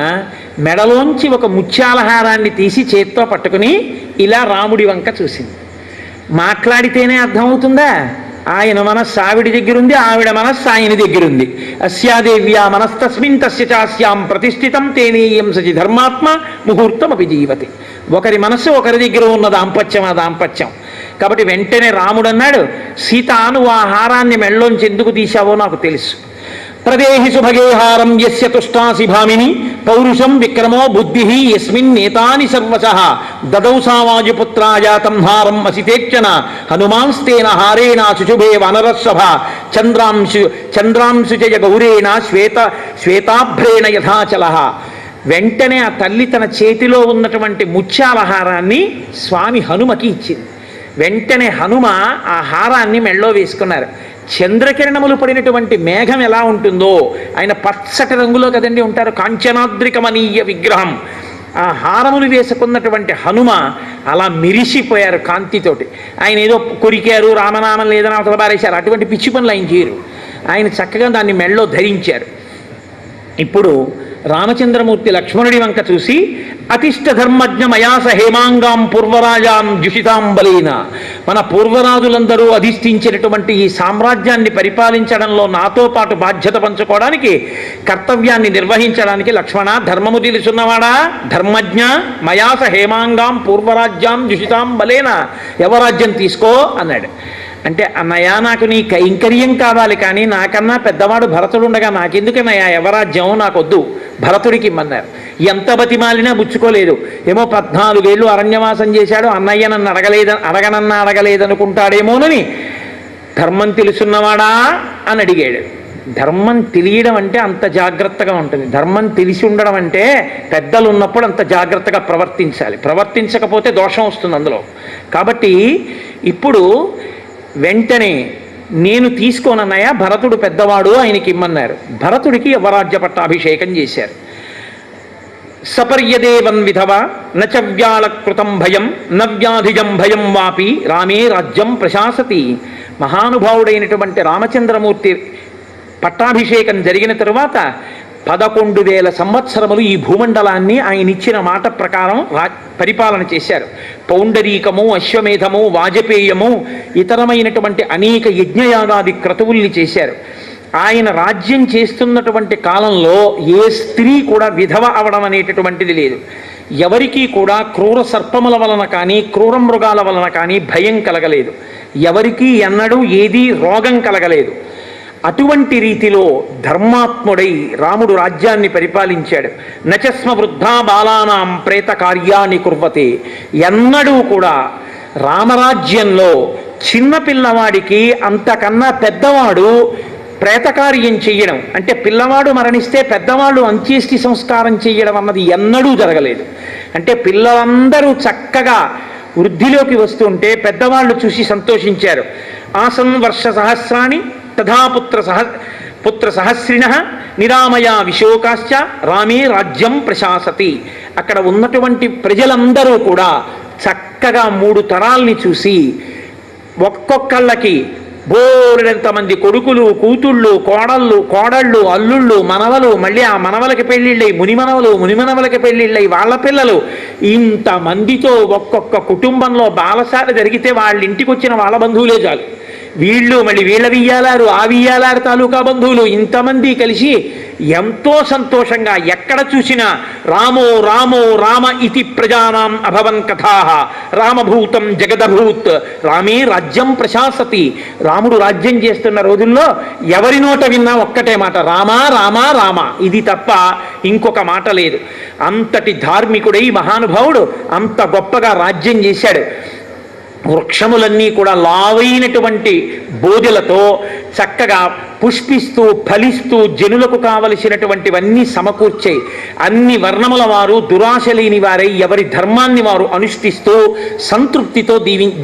మెడలోంచి ఒక ముత్యాలహారాన్ని తీసి చేత్తో పట్టుకుని ఇలా రాముడి వంక చూసింది. మాట్లాడితేనే అర్థమవుతుందా? ఆయన మనస్సు ఆవిడ దగ్గరుంది, ఆవిడ మనస్సు ఆయన దగ్గరుంది. అస్యాదేవ్యా మనస్తస్మిన్ తస్య చాస్యాం ప్రతిష్ఠితం తేనేయం సచి ధర్మాత్మ ముహూర్తం అపి జీవతి. ఒకరి మనస్సు ఒకరి దగ్గర ఉన్న దాంపత్యం ఆ దాంపత్యం. కాబట్టి వెంటనే రాముడు అన్నాడు, సీత నువ్వు ఆ హారాన్ని మెళ్ళలోంచి ఎందుకు తీశావో నాకు తెలుసు. ప్రదేహి సుభగేహారం యస్య తుష్టాసి భామిని పౌరుషం విక్రమో బుద్ధి యస్మిన్ నేతాని సర్వశః దదౌ సావాజుపుత్రాయాతం హారం అసితేక్షణ హనుమాంస్తేన హారేణ శుశుభే వనరస్సభ చంద్రాంశు జయ గౌరేణ శ్వేతాభ్రేణ యథాచలః. వెంటనే ఆ తల్లి తన చేతిలో ఉన్నటువంటి ముత్యాలహారాన్ని స్వామి హనుమకి ఇచ్చింది. వెంటనే హనుమ ఆ హారాన్ని మెళ్ళో వేసుకున్నారు. చంద్రకిరణములు పడినటువంటి మేఘం ఎలా ఉంటుందో, ఆయన పచ్చటి రంగులో కదండి ఉంటారు, కాంచనాద్రికమనీయ విగ్రహం. ఆ హారములు వేసుకున్నటువంటి హనుమ అలా మిరిసిపోయారు కాంతితోటి. ఆయన ఏదో కొరికారు, రామనామం లేదని అవతల బారేశారు, అటువంటి పిచ్చి పనులు ఆయన చేయరు. ఆయన చక్కగా దాన్ని మెళ్ళో ధరించారు. ఇప్పుడు రామచంద్రమూర్తి లక్ష్మణుడి వంక చూసి, అతిష్ట ధర్మజ్ఞ మయాస హేమాంగాం పూర్వరాజాం జుషితాంబలేన. మన పూర్వరాజులందరూ అధిష్ఠించినటువంటి ఈ సామ్రాజ్యాన్ని పరిపాలించడంలో నాతో పాటు బాధ్యత పంచుకోవడానికి, కర్తవ్యాన్ని నిర్వహించడానికి లక్ష్మణ ధర్మము తెలుసున్నవాడా, ధర్మజ్ఞ మయాస హేమాంగాం పూర్వరాజ్యాం జుషితాంబలేన, యవరాజ్యం తీసుకో అన్నాడు. అంటే అన్నయ్య నాకు నీ కైంకర్యం కావాలి, కానీ నాకన్నా పెద్దవాడు భరతుడు ఉండగా నాకెందుకన్నయ్య యవరాజ్యం, నాకొద్దు, భరతుడికి ఇమ్మన్నారు. ఎంత బతిమాలినా బుచ్చుకోలేదు. ఏమో 14 ఏళ్ళు అరణ్యవాసం చేశాడు, అన్నయ్య నన్ను అడగలేదనుకుంటాడేమోనని ధర్మం తెలుసున్నవాడా అని అడిగాడు. ధర్మం తెలియడం అంటే అంత జాగ్రత్తగా ఉంటుంది. ధర్మం తెలిసి ఉండడం అంటే పెద్దలు ఉన్నప్పుడు అంత జాగ్రత్తగా ప్రవర్తించాలి, ప్రవర్తించకపోతే దోషం వస్తుంది అందులో. కాబట్టి ఇప్పుడు వెంటనే నేను తీసుకోనన్నయ్య, భరతుడు పెద్దవాడు, ఆయనకి ఇమ్మన్నారు. భరతుడికి యవరాజ్య పట్టాభిషేకం చేశారు. సపర్యదేవన్ విధవ నచ వ్యాళకృతం భయం నవ్యాధిజం భయం వాపి రామే రాజ్యం ప్రశాసతి. మహానుభావుడైనటువంటి రామచంద్రమూర్తి పట్టాభిషేకం జరిగిన తరువాత 11,000 సంవత్సరములు ఈ భూమండలాన్ని ఆయన ఇచ్చిన మాట ప్రకారం పరిపాలన చేశారు. పౌండరీకము, అశ్వమేధము, వాజపేయము, ఇతరమైనటువంటి అనేక యజ్ఞయాగాది క్రతువుల్ని చేశారు. ఆయన రాజ్యం చేస్తున్నటువంటి కాలంలో ఏ స్త్రీ కూడా విధవ అవడం అనేటటువంటిది లేదు. ఎవరికీ కూడా క్రూర సర్పముల వలన కానీ క్రూర మృగాల వలన కానీ భయం కలగలేదు. ఎవరికీ ఎన్నడూ ఏదీ రోగం కలగలేదు. అటువంటి రీతిలో ధర్మాత్ముడై రాముడు రాజ్యాన్ని పరిపాలించాడు. నచస్మ వృద్ధా బాలానాం ప్రేత కార్యాన్ని కుర్వతే. ఎన్నడూ కూడా రామరాజ్యంలో చిన్నపిల్లవాడికి అంతకన్నా పెద్దవాడు ప్రేతకార్యం చెయ్యడం, అంటే పిల్లవాడు మరణిస్తే పెద్దవాళ్ళు అంత్యేష్టి సంస్కారం చెయ్యడం అన్నది ఎన్నడూ జరగలేదు. అంటే పిల్లలందరూ చక్కగా వృద్ధిలోకి వస్తుంటే పెద్దవాళ్ళు చూసి సంతోషించారు. ఆసన్ వర్ష సహస్రాణి తథా పుత్ర సహస్రిణ నిరామయా విశోకాశ్చ రామే రాజ్యం ప్రశాసతి. అక్కడ ఉన్నటువంటి ప్రజలందరూ కూడా చక్కగా 3 తరాల్ని చూసి ఒక్కొక్కళ్ళకి బోరెంతమంది కొడుకులు, కూతుళ్ళు, కోడళ్ళు, అల్లుళ్ళు, మనవలు, మళ్ళీ ఆ మనవలకి పెళ్ళిళ్ళై మునిమనవలకి పెళ్ళిళ్ళై వాళ్ళ పిల్లలు, ఇంతమందితో ఒక్కొక్క కుటుంబంలో బాలసార జరిగితే వాళ్ళ ఇంటికి వచ్చిన వాళ్ళ బంధువులే చాలు. వీళ్ళు మళ్ళీ వీళ్ళ వియ్యాలారు, ఆ వియ్యాలారు తాలూకా బంధువులు, ఇంతమంది కలిసి ఎంతో సంతోషంగా ఎక్కడ చూసినా రామో రామో రామ ఇతి ప్రజానాం అభవన్ కథా రామభూతం జగదభూత్ రామే రాజ్యం ప్రశాసతి. రాముడు రాజ్యం చేస్తున్న రోజుల్లో ఎవరి నోట విన్నా ఒక్కటే మాట, రామా రామా రామ, ఇది తప్ప ఇంకొక మాట లేదు. అంతటి ధార్మికుడై మహానుభావుడు అంత గొప్పగా రాజ్యం చేశాడు. వృక్షములన్నీ కూడా లావైనటువంటి బోధెలతో చక్కగా పుష్పిస్తూ ఫలిస్తూ జనులకు కావలసినటువంటివన్నీ సమకూర్చాయి. అన్ని వర్ణముల వారు దురాశ లేని వారై ఎవరి ధర్మాన్ని వారు అనుష్ఠిస్తూ సంతృప్తితో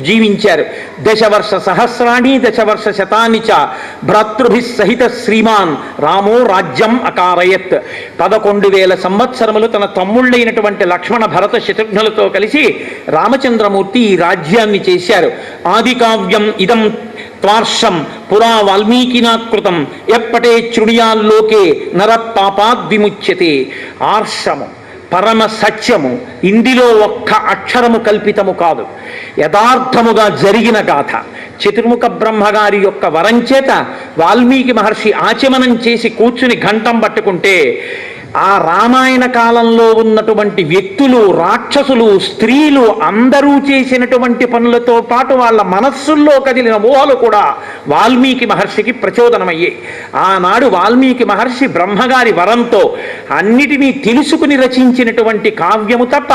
జీవించారు. దశవర్ష సహస్రాణి దశవర్ష శతాని చ భ్రాతృభి సహిత శ్రీమాన్ రామో రాజ్యం అకారయత్. 11,000 సంవత్సరములు తన తమ్ముళ్ళైనటువంటి లక్ష్మణ భరత శత్రుఘ్నులతో కలిసి రామచంద్రమూర్తి ఈ రాజ్యాన్ని చేశారు. ఆది కావ్యం ఇదం త్వార్షం పురా వాల్మీకినా కృతం ఎప్పటే చుడియాల్లోకే నర పాపాద్ విముచ్యతే. ఆర్షము పరమ సత్యము, ఇందులో ఒక్క అక్షరము కల్పితము కాదు, యథార్థముగా జరిగిన గాథ. చతుర్ముఖ బ్రహ్మగారి యొక్క వరంచేత వాల్మీకి మహర్షి ఆచమనం చేసి కూర్చుని ఘంటం పట్టుకుంటే ఆ రామాయణ కాలంలో ఉన్నటువంటి వ్యక్తులు, రాక్షసులు, స్త్రీలు అందరూ చేసినటువంటి పనులతో పాటు వాళ్ళ మనస్సుల్లో కదిలిన ఊహలు కూడా వాల్మీకి మహర్షికి ప్రచోదనమయ్యాయి. ఆనాడు వాల్మీకి మహర్షి బ్రహ్మగారి వరంతో అన్నిటినీ తెలుసుకుని రచించినటువంటి కావ్యము తప్ప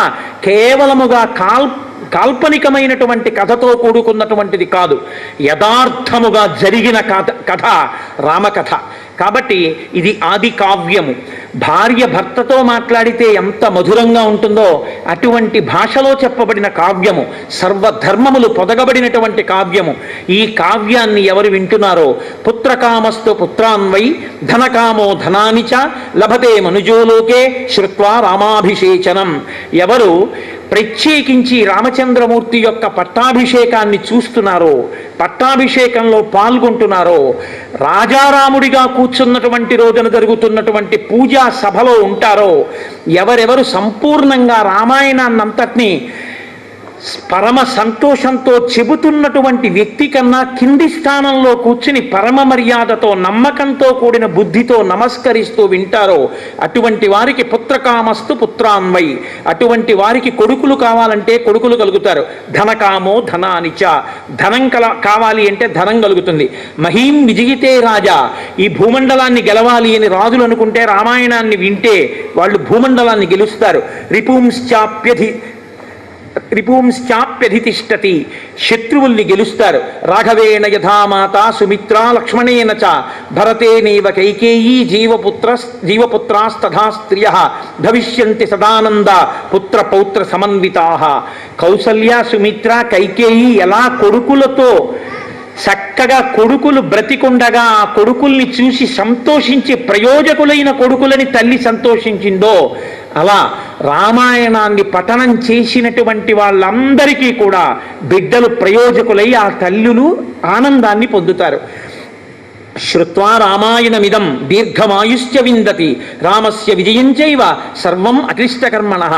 కేవలముగా కాల్పనికమైనటువంటి కథతో కూడుకున్నటువంటిది కాదు, యథార్థముగా జరిగిన కథ రామకథ. కాబట్టి ఇది ఆది కావ్యము. భార్య భర్తతో మాట్లాడితే ఎంత మధురంగా ఉంటుందో అటువంటి భాషలో చెప్పబడిన కావ్యము, సర్వధర్మములు పొదగబడినటువంటి కావ్యము. ఈ కావ్యాన్ని ఎవరు వింటున్నారో పుత్రకామస్తు పుత్రాన్వై ధనకామో ధనాని చ లభతే మనుజోలోకే శ్రుత్వా రామాభిషేచనం. ఎవరు ప్రత్యేకించి రామచంద్రమూర్తి యొక్క పట్టాభిషేకాన్ని చూస్తున్నారో, పట్టాభిషేకంలో పాల్గొంటున్నారో, రాజారాముడిగా కూర్చున్నటువంటి రోజున జరుగుతున్నటువంటి పూజా సభలో ఉంటారో, ఎవరెవరు సంపూర్ణంగా రామాయణాన్నంతటినీ పరమ సంతోషంతో చెబుతున్నటువంటి వ్యక్తి కన్నా కింది స్థానంలో కూర్చుని పరమ మర్యాదతో నమ్మకంతో కూడిన బుద్ధితో నమస్కరిస్తూ వింటారో అటువంటి వారికి పుత్రకామస్తు పుత్రాన్వై, అటువంటి వారికి కొడుకులు కావాలంటే కొడుకులు కలుగుతారు. ధనకామో ధనానిచ, ధనం కావాలి అంటే ధనం కలుగుతుంది. మహీం విజయితే రాజా, ఈ భూమండలాన్ని గెలవాలి అని రాజులు అనుకుంటే రామాయణాన్ని వింటే వాళ్ళు భూమండలాన్ని గెలుస్తారు. రిపుంశ్చాప్యధితిష్టతి, శత్రువుల్ని గెలుస్తారు. రాఘవేణ యథామాత సుమిత్రా లక్ష్మణేన చ భరతేనేవ కైకేయీ జీవపుత్రాస్తథా స్త్రియః భవిష్యంతి సదానంద పుత్ర పౌత్ర సమన్వితాః. కౌసల్య సుమిత్ర కైకేయి ఎలా కొడుకులతో చక్కగా కొడుకులు బ్రతికుండగా ఆ కొడుకుల్ని చూసి సంతోషించి ప్రయోజకులైన కొడుకులని తల్లి సంతోషించిందో, అలా రామాయణాన్ని పఠనం చేసినటువంటి వాళ్ళందరికీ కూడా బిడ్డలు ప్రయోజకులై ఆ తల్లులు ఆనందాన్ని పొందుతారు. శ్రుత్వా రామాయణమిదం దీర్ఘమాయుశ్చ విందతి రామస్య విజయంచైవ సర్వం అక్లిష్టకర్మణః.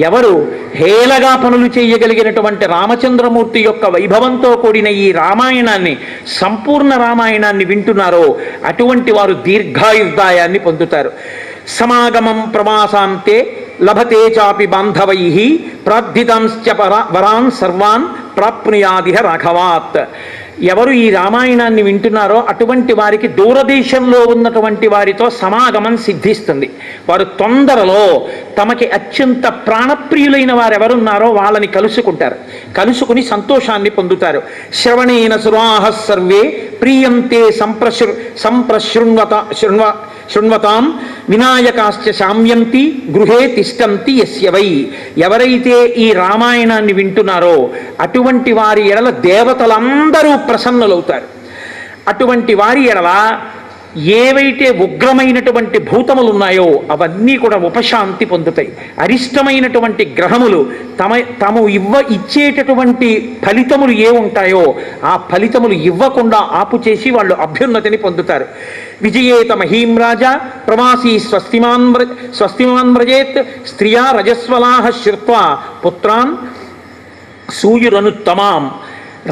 ఎవరు హేళగా పనులు చేయగలిగినటువంటి రామచంద్రమూర్తి యొక్క వైభవంతో కూడిన ఈ రామాయణాన్ని, సంపూర్ణ రామాయణాన్ని వింటున్నారో అటువంటి వారు దీర్ఘాయుర్దాయాన్ని పొందుతారు. సమాగమం ప్రవాసాంతే లభతే చాపి బాంధవైః ప్రార్థితాంశ్చ వరాన్ సర్వాన్ ప్రాప్నుయాదిహ రాఘవాత్. ఎవరు ఈ రామాయణాన్ని వింటున్నారో అటువంటి వారికి దూరదేశంలో ఉన్నటువంటి వారితో సమాగమం సిద్ధిస్తుంది. వారు తొందరలో తమకి అత్యంత ప్రాణప్రియులైన వారు ఎవరున్నారో వాళ్ళని కలుసుకుంటారు, కలుసుకుని సంతోషాన్ని పొందుతారు. శ్రవణేన సురాహ సర్వే ప్రీయంతే శృణ్వతాం వినాయకాశ్చ శామ్యంతి గృహే తిష్టంతి యస్య వై. ఎవరైతే ఈ రామాయణాన్ని వింటున్నారో అటువంటి వారి ఎడల దేవతలందరూ ప్రసన్నులవుతారు. అటువంటి వారి ఎడల ఏవైతే ఉగ్రమైనటువంటి భూతములు ఉన్నాయో అవన్నీ కూడా ఉపశాంతి పొందుతాయి. అరిష్టమైనటువంటి గ్రహములు తాము ఇచ్చేటటువంటి ఫలితములు ఏ ఉంటాయో ఆ ఫలితములు ఇవ్వకుండా ఆపు చేసి వాళ్ళు అభ్యున్నతిని పొందుతారు. విజయేత మహీం రాజా ప్రవాసీ స్వస్తిమాన్ వ్రజేత్ స్త్రియా రజస్వలాహ శ్రుత్వా పుత్రాన్ సూయురనుత్తమాం.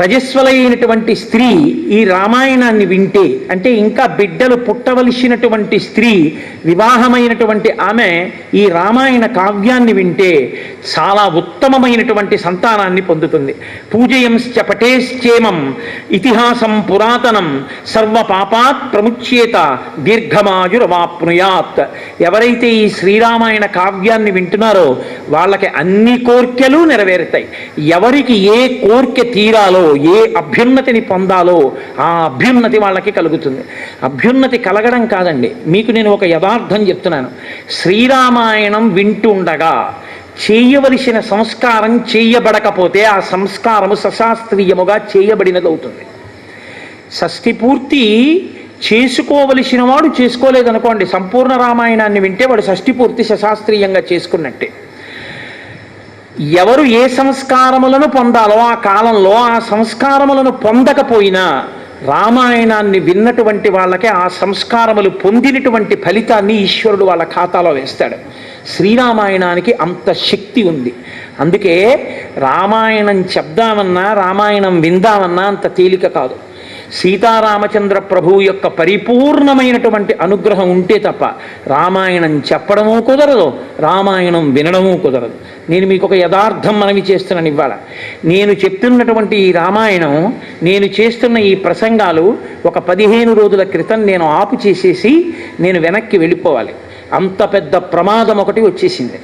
రజస్వలైనటువంటి స్త్రీ ఈ రామాయణాన్ని వింటే, అంటే ఇంకా బిడ్డలు పుట్టవలసినటువంటి స్త్రీ, వివాహమైనటువంటి ఆమె ఈ రామాయణ కావ్యాన్ని వింటే చాలా ఉత్తమమైనటువంటి సంతానాన్ని పొందుతుంది. పూజయంశ్చ పటేశ్చేమం ఇతిహాసం పురాతనం సర్వ పాపాత్ ప్రముచ్యేత దీర్ఘమాయురవాప్నుయాత్. ఎవరైతే ఈ శ్రీరామాయణ కావ్యాన్ని వింటున్నారో వాళ్ళకి అన్ని కోర్కెలు నెరవేరుతాయి. ఎవరికి ఏ కోర్కె తీరాలో, ఏ అభ్యున్నతిని పొందాలో ఆ అభ్యున్నతి వాళ్ళకి కలుగుతుంది. అభ్యున్నతి కలగడం కాదండి, మీకు నేను ఒక యథార్థం చెప్తున్నాను. శ్రీరామాయణం వింటుండగా చేయవలసిన సంస్కారం చేయబడకపోతే ఆ సంస్కారము సశాస్త్రీయముగా చేయబడినది అవుతుంది. షష్ఠి పూర్తి చేసుకోవలసిన వాడు చేసుకోలేదనుకోండి, సంపూర్ణ రామాయణాన్ని వింటే వాడు షష్ఠి పూర్తి సశాస్త్రీయంగా చేసుకున్నట్టే. ఎవరు ఏ సంస్కారములను పొందాలో ఆ కాలంలో ఆ సంస్కారములను పొందకపోయినా రామాయణాన్ని విన్నటువంటి వాళ్ళకి ఆ సంస్కారములు పొందినటువంటి ఫలితాన్ని ఈశ్వరుడు వాళ్ళ ఖాతాలో వేస్తాడు. శ్రీరామాయణానికి అంత శక్తి ఉంది. అందుకే రామాయణం చెప్దామన్నా, రామాయణం విందామన్నా అంత తేలిక కాదు. సీతారామచంద్ర ప్రభువు యొక్క పరిపూర్ణమైనటువంటి అనుగ్రహం ఉంటే తప్ప రామాయణం చెప్పడమూ కుదరదు, రామాయణం వినడమూ కుదరదు. నేను మీకు ఒక యథార్థం మనవి చేస్తున్నాను ఇవాళ. నేను చెప్తున్నటువంటి ఈ రామాయణం, నేను చేస్తున్న ఈ ప్రసంగాలు ఒక 15 రోజుల క్రితం నేను ఆపు చేసేసి నేను వెనక్కి వెళ్ళిపోవాలి. అంత పెద్ద ప్రమాదం ఒకటి వచ్చేసింది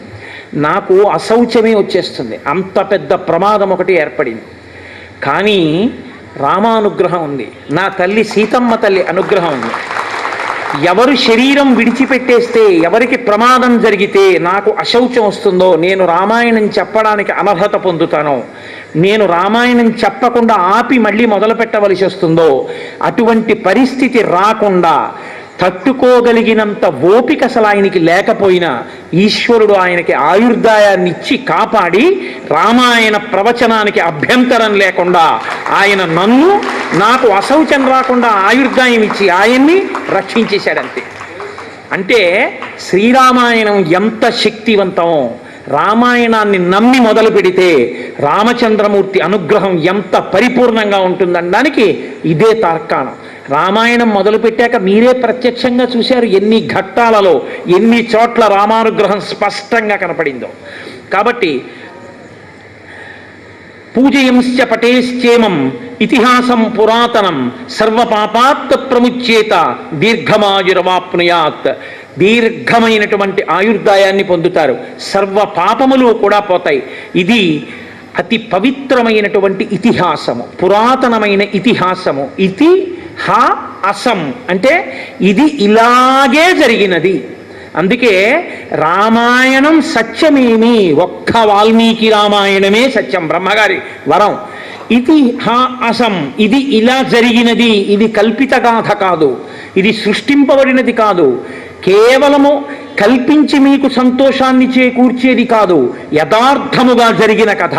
నాకు, అశౌచమే వచ్చేస్తుంది. అంత పెద్ద ప్రమాదం ఒకటి ఏర్పడింది. కానీ రామానుగ్రహం ఉంది, నా తల్లి సీతమ్మ తల్లి అనుగ్రహం ఉంది. ఎవరు శరీరం విడిచిపెట్టేస్తే, ఎవరికి ప్రమాదం జరిగితే నాకు అశౌచం వస్తుందో, నేను రామాయణం చెప్పడానికి అనర్హత పొందుతానో, నేను రామాయణం చెప్పకుండా ఆపి మళ్ళీ మొదలు పెట్టవలసి వస్తుందో, అటువంటి పరిస్థితి రాకుండా తట్టుకోగలిగినంత ఓపిక అసలు ఆయనకి లేకపోయినా ఈశ్వరుడు ఆయనకి ఆయుర్దాయాన్ని ఇచ్చి కాపాడి రామాయణ ప్రవచనానికి అభ్యంతరం లేకుండా ఆయన నాకు అశౌచం రాకుండా ఆయుర్దాయం ఇచ్చి ఆయన్ని రక్షించేశాడంతే. అంటే శ్రీరామాయణం ఎంత శక్తివంతమో, రామాయణాన్ని నమ్మి మొదలు పెడితే రామచంద్రమూర్తి అనుగ్రహం ఎంత పరిపూర్ణంగా ఉంటుందనడానికి ఇదే తార్కాణం. రామాయణం మొదలుపెట్టాక మీరే ప్రత్యక్షంగా చూశారు ఎన్ని ఘట్టాలలో ఎన్ని చోట్ల రామానుగ్రహం స్పష్టంగా కనపడిందో. కాబట్టి పూజయంశ్చ పటేశ్చేమం ఇతిహాసం పురాతనం సర్వపాపాత్ ప్రముచ్యేత దీర్ఘమాయురవాప్నుయాత్. దీర్ఘమైనటువంటి ఆయుర్దాయాన్ని పొందుతారు, సర్వ పాపములు కూడా పోతాయి. ఇది అతి పవిత్రమైనటువంటి ఇతిహాసము, పురాతనమైన ఇతిహాసము. ఇతి హా అసం అంటే ఇది ఇలాగే జరిగినది. అందుకే రామాయణం సత్యమేమి, ఒక్క వాల్మీకి రామాయణమే సత్యం, బ్రహ్మగారి వరం. ఇది హా అసం, ఇది ఇలా జరిగినది, ఇది కల్పిత గాథ కాదు, ఇది సృష్టింపబడినది కాదు, కేవలము కల్పించి మీకు సంతోషాన్ని చేకూర్చేది కాదు, యథార్థముగా జరిగిన కథ.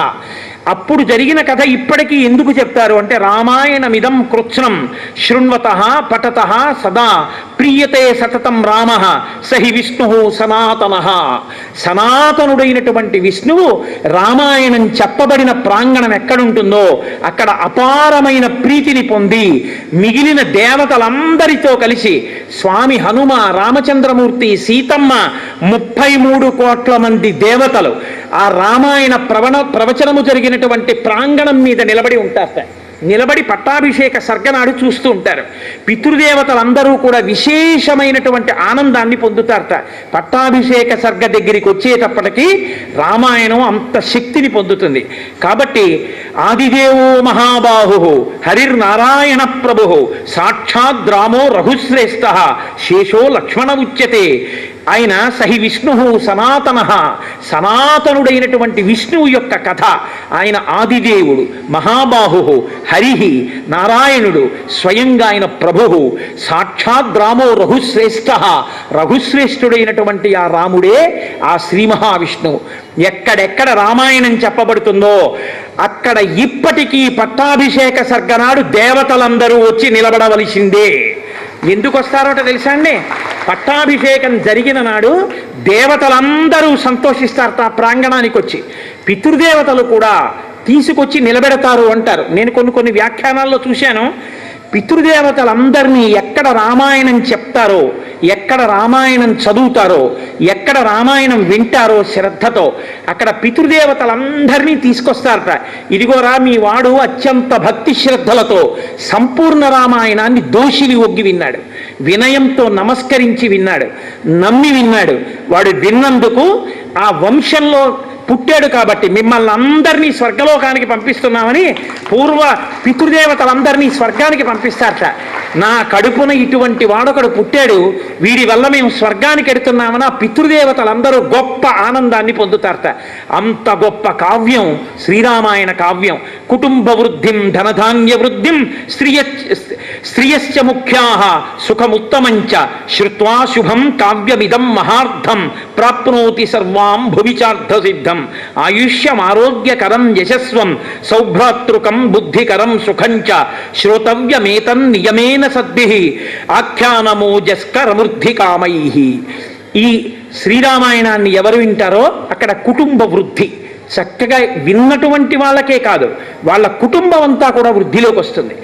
అప్పుడు జరిగిన కథ ఇప్పటికీ ఎందుకు చెప్తారు అంటే రామాయణమిదం కృత్స్నం శృణ్వతః పఠతః సదా ప్రీయతే సతతం రామః సహి విష్ణు సనాతనః. సనాతనుడైనటువంటి విష్ణువు రామాయణం చెప్పబడిన ప్రాంగణం ఎక్కడుంటుందో అక్కడ అపారమైన ప్రీతిని పొంది మిగిలిన దేవతలందరితో కలిసి స్వామి హనుమ, రామచంద్రమూర్తి, సీతమ్మ, 33 కోట్ల మంది దేవతలు ఆ రామాయణ ప్రవచనము జరిగినటువంటి ప్రాంగణం మీద నిలబడి ఉంటారట. నిలబడి పట్టాభిషేక సర్గనాడు చూస్తూ ఉంటారు. పితృదేవతలందరూ కూడా విశేషమైనటువంటి ఆనందాన్ని పొందుతారట. పట్టాభిషేక సర్గ దగ్గరికి వచ్చేటప్పటికీ రామాయణం అంత శక్తిని పొందుతుంది. కాబట్టి ఆదిదేవో మహాబాహు హరిర్నారాయణ ప్రభు సాక్షాద్ రామో రఘుశ్రేష్ఠ శేషో లక్ష్మణ ఉచ్యతే. ఆయన సహి విష్ణు సనాతన, సనాతనుడైనటువంటి విష్ణువు యొక్క కథ. ఆయన ఆదిదేవుడు, మహాబాహు, హరి, నారాయణుడు, స్వయంగా ఆయన ప్రభువు, సాక్షాత్ రామో రఘుశ్రేష్ఠ, రఘుశ్రేష్ఠుడైనటువంటి ఆ రాముడే ఆ శ్రీ మహావిష్ణువు. ఎక్కడెక్కడ రామాయణం చెప్పబడుతుందో అక్కడ ఇప్పటికీ పట్టాభిషేక సర్గనాడు దేవతలందరూ వచ్చి నిలబడవలసిందే. ఎందుకు వస్తారోట తెలుసా అండి? పట్టాభిషేకం జరిగిన నాడు దేవతలందరూ సంతోషిస్తారట ఆ ప్రాంగణానికి వచ్చి. పితృదేవతలు కూడా తీసుకొచ్చి నిలబెడతారు అంటారు. నేను కొన్ని వ్యాఖ్యానాల్లో చూశాను. పితృదేవతలందరినీ ఎక్కడ రామాయణం చెప్తారో, ఎక్కడ రామాయణం చదువుతారో, ఎక్కడ రామాయణం వింటారో శ్రద్ధతో అక్కడ పితృదేవతలందరినీ తీసుకొస్తారట. ఇదిగోరా మీ వాడు అత్యంత భక్తి శ్రద్ధలతో సంపూర్ణ రామాయణాన్ని దోషిని ఒగ్గి విన్నాడు, వినయంతో నమస్కరించి విన్నాడు, నమ్మి విన్నాడు. వాడు విన్నందుకు ఆ వంశంలో పుట్టాడు కాబట్టి మిమ్మల్ని అందరినీ స్వర్గలోకానికి పంపిస్తున్నామని పూర్వ పితృదేవతలందరినీ స్వర్గానికి పంపిస్తారట. నా కడుపున ఇటువంటి వాడొకడు పుట్టాడు, వీడి వల్ల మేము స్వర్గానికి ఎడుతున్నామని ఆ పితృదేవతలందరూ గొప్ప ఆనందాన్ని పొందుతారట. అంత గొప్ప కావ్యం శ్రీరామాయణ కావ్యం. కుటుంబ వృద్ధిం ధనధాన్య వృద్ధిం స్త్రియశ్చ ముఖ్యాః సుఖముత్తమంచ శ్రుత్వా శుభం కావ్యమిదం మహార్థం ప్రాప్నోతి సర్వాం భువిచార్థ సిద్ధం. ఆయుష్యమారోగ్యకరం యశస్వం సౌభ్రాతృకం బుద్ధికరం సుఖంచ శ్రోతవ్యమేతన్ నియమేన సద్భిః ఆఖ్యానమోజస్కరమృద్ధి కామైః. ఈ శ్రీరామాయణాన్ని ఎవరు వింటారో అక్కడ కుటుంబ వృద్ధి. చక్కగా విన్నటువంటి వాళ్ళకే కాదు, వాళ్ళ కుటుంబం అంతా కూడా వృద్ధిలోకి వస్తుంది.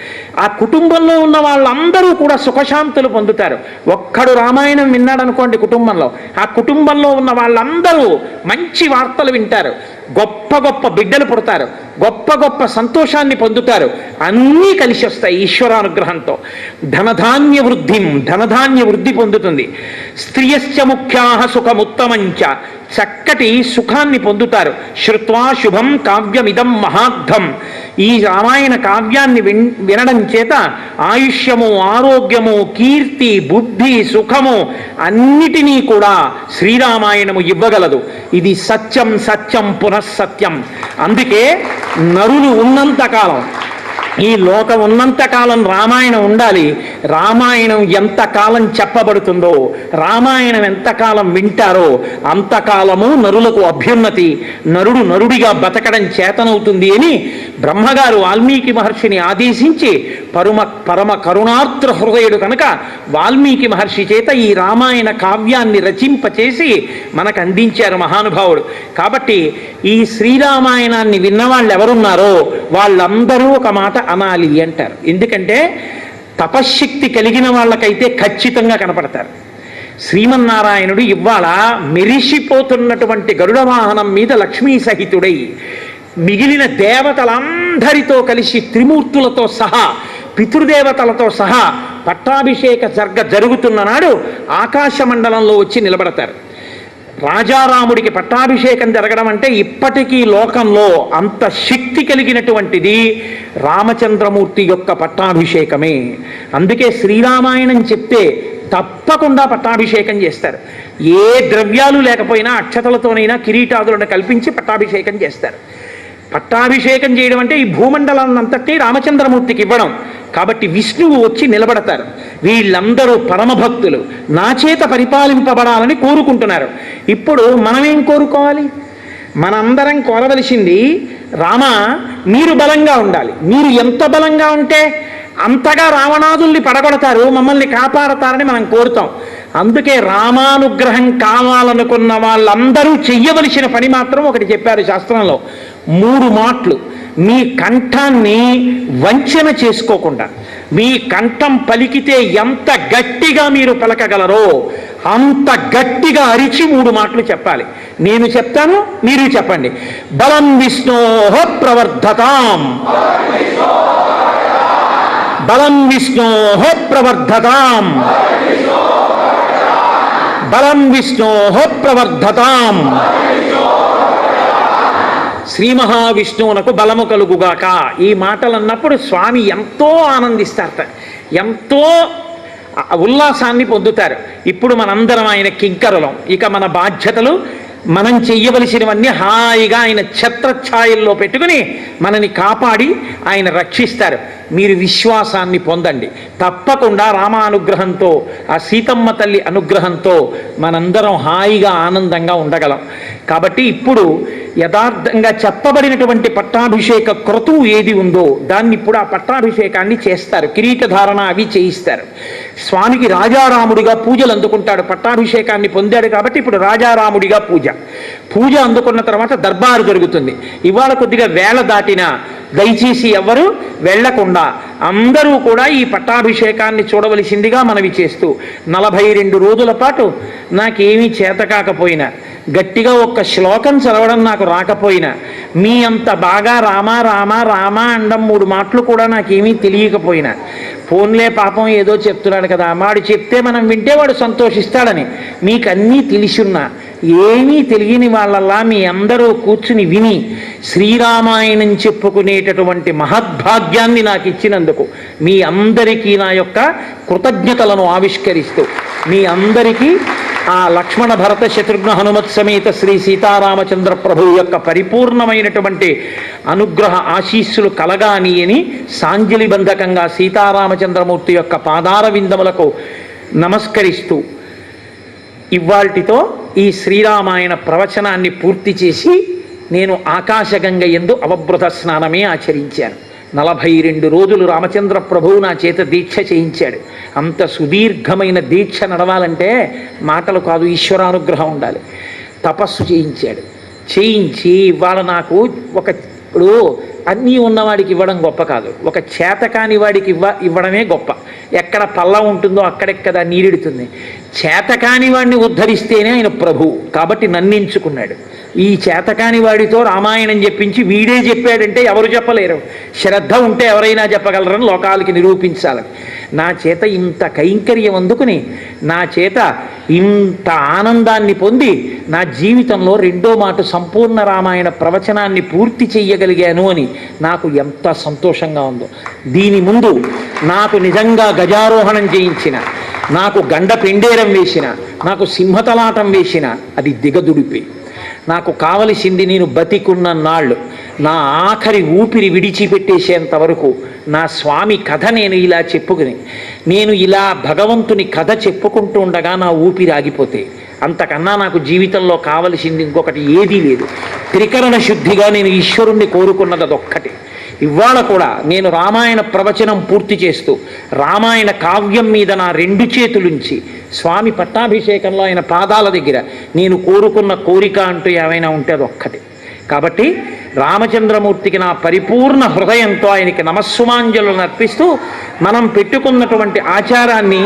ఆ కుటుంబంలో ఉన్న వాళ్ళందరూ కూడా సుఖశాంతులు పొందుతారు. ఒక్కడు రామాయణం విన్నాడు అనుకోండి కుటుంబంలో, ఆ కుటుంబంలో ఉన్న వాళ్ళందరూ మంచి వార్తలు వింటారు, గొప్ప గొప్ప బిడ్డలు పుడతారు, గొప్ప గొప్ప సంతోషాన్ని పొందుతారు. అన్నీ కలిసి వస్తాయి ఈశ్వరానుగ్రహంతో. ధనధాన్య వృద్ధిం, ధనధాన్య వృద్ధి పొందుతుంది. స్త్రియశ్చ ముఖ్యాః సుఖముత్తమంచ, చక్కటి సుఖాన్ని పొందుతారు. శ్రుత్వా శుభం కావ్యమిదం మహార్థం. ఈ రామాయణ కావ్యాన్ని వినడం చేత ఆయుష్యము, ఆరోగ్యము, కీర్తి, బుద్ధి, సుఖము అన్నిటినీ కూడా శ్రీరామాయణము ఇవ్వగలదు. ఇది సత్యం సత్యం పునఃసత్యం. అందుకే నరులు ఉన్నంతకాలం, ఈ లోకం ఉన్నంతకాలం రామాయణం ఉండాలి. రామాయణం ఎంతకాలం చెప్పబడుతుందో, రామాయణం ఎంతకాలం వింటారో అంతకాలము నరులకు అభ్యున్నతి, నరుడు నరుడిగా బతకడం చేతనవుతుంది అని బ్రహ్మగారు వాల్మీకి మహర్షిని ఆదేశించి పరమ కరుణార్ద్ర హృదయుడు కనుక వాల్మీకి మహర్షి చేత ఈ రామాయణ కావ్యాన్ని రచింపచేసి మనకు అందించారు మహానుభావుడు. కాబట్టి ఈ శ్రీరామాయణాన్ని విన్నవాళ్ళు ఎవరున్నారో వాళ్ళందరూ ఒక మాట అనాలి అంటారు. ఎందుకంటే తపశ్శక్తి కలిగిన వాళ్ళకైతే ఖచ్చితంగా కనపడతారు. శ్రీమన్నారాయణుడు ఇవాళ మెరిసిపోతున్నటువంటి గరుడ వాహనం మీద లక్ష్మీ సహితుడై మిగిలిన దేవతలందరితో కలిసి త్రిమూర్తులతో సహా పితృదేవతలతో సహా పట్టాభిషేక జరుగుతున్న నాడు ఆకాశ మండలంలో వచ్చి నిలబడతారు. రాజారాముడికి పట్టాభిషేకం జరగడం అంటే ఇప్పటికీ లోకంలో అంత శక్తి కలిగినటువంటిది రామచంద్రమూర్తి యొక్క పట్టాభిషేకమే. అందుకే శ్రీరామాయణం చెప్తే తప్పకుండా పట్టాభిషేకం చేస్తారు. ఏ ద్రవ్యాలు లేకపోయినా అక్షతలతోనైనా కిరీటాదులను కల్పించి పట్టాభిషేకం చేస్తారు. పట్టాభిషేకం చేయడం అంటే ఈ భూమండలాన్నంతటి రామచంద్రమూర్తికి ఇవ్వడం. కాబట్టి విష్ణువు వచ్చి నిలబడతారు. వీళ్ళందరూ పరమభక్తులు నా చేత పరిపాలింపబడాలని కోరుకుంటున్నారు. ఇప్పుడు మనమేం కోరుకోవాలి? మనందరం కోరవలసింది రామ మీరు బలంగా ఉండాలి. మీరు ఎంత బలంగా ఉంటే అంతగా రావణాదుల్ని పడగొడతారు, మమ్మల్ని కాపాడతారని మనం కోరుతాం. అందుకే రామానుగ్రహం కావాలనుకున్న వాళ్ళందరూ చెయ్యవలసిన పని మాత్రం ఒకటి చెప్పారు శాస్త్రంలో. 3 మాటలు. మీ కంఠాన్ని వంచన చేసుకోకుండా మీ కంఠం పలికితే ఎంత గట్టిగా మీరు పలకగలరో అంత గట్టిగా అరిచి 3 మాటలు చెప్పాలి. నేను చెప్తాను, మీరు చెప్పండి. బలం విష్ణోః ప్రవర్ధతాం, బలం విష్ణోః ప్రవర్ధతాం, బలం విష్ణోః ప్రవర్ధతాం. శ్రీ మహావిష్ణువునకు బలము కలుగుగాక. ఈ మాటలు అన్నప్పుడు స్వామి ఎంతో ఆనందిస్తారట, ఎంతో ఉల్లాసాన్ని పొందుతారు. ఇప్పుడు మనందరం ఆయన కింకరులం. ఇక మన బాధ్యతలు మనం చెయ్యవలసినవన్నీ హాయిగా ఆయన ఛత్రఛాయల్లో పెట్టుకుని మనని కాపాడి ఆయన రక్షిస్తారు. మీరు విశ్వాసాన్ని పొందండి. తప్పకుండా రామానుగ్రహంతో ఆ సీతమ్మ తల్లి అనుగ్రహంతో మనందరం హాయిగా ఆనందంగా ఉండగలం. కాబట్టి ఇప్పుడు యథార్థంగా చెప్పబడినటువంటి పట్టాభిషేక క్రతువు ఏది ఉందో దాన్ని ఇప్పుడు ఆ పట్టాభిషేకాన్ని చేస్తారు. కిరీటధారణ అవి చేయిస్తారు. స్వామికి రాజారాముడిగా పూజలు అందుకుంటాడు. పట్టాభిషేకాన్ని పొందాడు కాబట్టి ఇప్పుడు రాజారాముడిగా పూజ అందుకున్న తర్వాత దర్బారు జరుగుతుంది. ఇవాళ కొద్దిగా వేళ దాటినా దయచేసి ఎవరు వెళ్లకుండా అందరూ కూడా ఈ పట్టాభిషేకాన్ని చూడవలసిందిగా మనవి చేస్తూ 42 రోజుల పాటు నాకేమీ చేత కాకపోయినా, గట్టిగా ఒక్క శ్లోకం చదవడం నాకు రాకపోయినా, మీ అంత బాగా రామ రామ రామ అండం 3 మాటలు కూడా నాకేమీ తెలియకపోయినా, ఫోన్లే పాపం ఏదో చెప్తున్నాడు కదా, వాడు చెప్తే మనం వింటే వాడు సంతోషిస్తాడని మీకు అన్నీ తెలిసున్నా ఏమీ తెలియని వాళ్ళల్లా మీ అందరూ కూర్చుని విని శ్రీరామాయణం చెప్పుకునేటటువంటి మహద్భాగ్యాన్ని నాకు ఇచ్చినందుకు మీ అందరికీ నా యొక్క కృతజ్ఞతలను ఆవిష్కరిస్తూ మీ అందరికీ ఆ లక్ష్మణ భరత శత్రుఘ్న హనుమత్ సమేత శ్రీ సీతారామచంద్ర ప్రభువు యొక్క పరిపూర్ణమైనటువంటి అనుగ్రహ ఆశీస్సులు కలగాని అని సాంజలిబంధకంగా సీతారామచంద్రమూర్తి యొక్క పాదార విందములకు నమస్కరిస్తూ ఇవాల్టితో ఈ శ్రీరామాయణ ప్రవచనాన్ని పూర్తి చేసి నేను ఆకాశగంగ యందు అవబృత స్నానమే ఆచరించాను. 42 రోజులు రామచంద్ర ప్రభువు నా చేత దీక్ష చేయించాడు. అంత సుదీర్ఘమైన దీక్ష నడవాలంటే మాటలు కాదు, ఈశ్వరానుగ్రహం ఉండాలి. తపస్సు చేయించి ఇవాళ నాకు ఇప్పుడు అన్నీ ఉన్నవాడికి ఇవ్వడం గొప్ప కాదు, ఒక చేతకాని వాడికి ఇవ్వడమే గొప్ప. ఎక్కడ పల్లం ఉంటుందో అక్కడెక్కడ నీరెడుతుంది. చేతకాని వాడిని ఉద్ధరిస్తేనే ఆయన ప్రభువు. కాబట్టి నన్ను ఎంచుకున్నాడు. ఈ చేతకాని వాడితో రామాయణం చెప్పించి వీడే చెప్పాడంటే ఎవరు చెప్పలేరు. శ్రద్ధ ఉంటే ఎవరైనా చెప్పగలరని లోకాలకి నిరూపించాలని నా చేత ఇంత కైంకర్యం అందుకుని నా చేత ఇంత ఆనందాన్ని పొంది నా జీవితంలో 2వ మాట సంపూర్ణ రామాయణ ప్రవచనాన్ని పూర్తి చెయ్యగలిగాను అని నాకు ఎంత సంతోషంగా ఉందో. దీని ముందు నాకు నిజంగా గజారోహణం చేయించిన, నాకు గండ పెండేరం వేసిన, నాకు సింహతలాటం వేసిన అది దిగదుడిపి. నాకు కావలసింది నేను బతికున్న నాళ్ళు, నా ఆఖరి ఊపిరి విడిచిపెట్టేసేంత వరకు నా స్వామి కథ నేను ఇలా చెప్పుకుని, నేను ఇలా భగవంతుని కథ చెప్పుకుంటూ ఉండగా నా ఊపిరి ఆగిపోతే అంతకన్నా నాకు జీవితంలో కావలసింది ఇంకొకటి ఏదీ లేదు. త్రికరణ శుద్ధిగా నేను ఈశ్వరుణ్ణి కోరుకున్నది అదొక్కటి. ఇవాళ కూడా నేను రామాయణ ప్రవచనం పూర్తి చేస్తూ రామాయణ కావ్యం మీద నా 2 చేతులుంచి స్వామి పట్టాభిషేకంలో ఆయన పాదాల దగ్గర నేను కోరుకున్న కోరిక అంటూ ఏమైనా ఉంటే అది ఒక్కటి. కాబట్టి రామచంద్రమూర్తికి నా పరిపూర్ణ హృదయంతో ఆయనకి నమస్సుమాంజలులను అర్పిస్తూ మనం పెట్టుకున్నటువంటి ఆచారాన్ని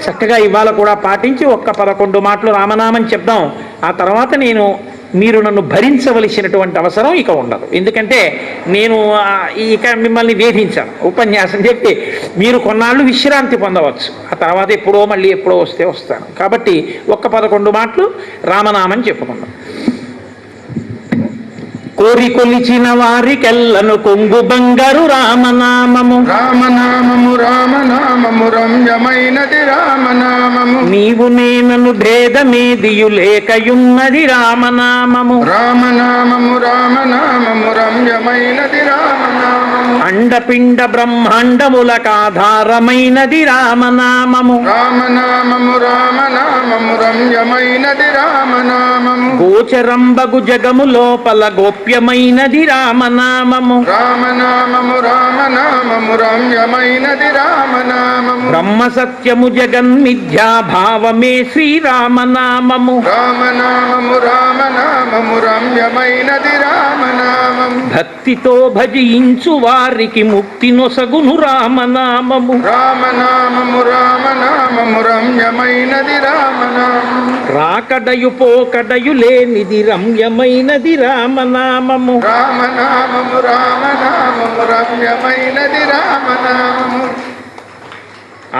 చక్కగా ఇవాళ కూడా పాటించి 11 మాటలు రామనామం చెప్దాం. ఆ తర్వాత మీరు నన్ను భరించవలసినటువంటి అవసరం ఇక ఉండదు. ఎందుకంటే నేను ఇక మిమ్మల్ని వేధించాను. ఉపన్యాసం చెప్పి మీరు కొన్నాళ్ళు విశ్రాంతి పొందవచ్చు. ఆ తర్వాత మళ్ళీ ఎప్పుడో వస్తే వస్తాను. కాబట్టి 11 మాటలు రామనామం చెప్పుకుందాం. కోరి కొలిచిన వారికెల్లను కొంగు బంగారు రామనామము. రామనామము రామనామము రమ్యమైనది రామనామము. నీవు నేనను భేదమేదియు లేకయున్నది రామనామము. రామనామము రామనామము రమ్యమైనది రామనామము. అండపిండ బ్రహ్మాండములకాధారమైనది రామనామము. రామనామము రామనామము రమ్యమైనది రామనామము. గోచరంబగు జగము లోపల గోప్యమైనది రామనామము. రామనామము రామనామము రమ్యమైనది రామనామము. బ్రహ్మ సత్యము జగన్మిథ్యా భావమే శ్రీరామనామము. రామనామము రామనామము రమ్యమైనది రామనామము. భక్తితో భజించు వారికి ముక్తి నొసగును రామనామము. రామనామము రామనామము రమ్యమైనది రామనామము. రాకడయు పోకడయు లేనిది రమ్యమైనది రామనామము. రామనామము రామనామము రమ్యమైనది రామనామము.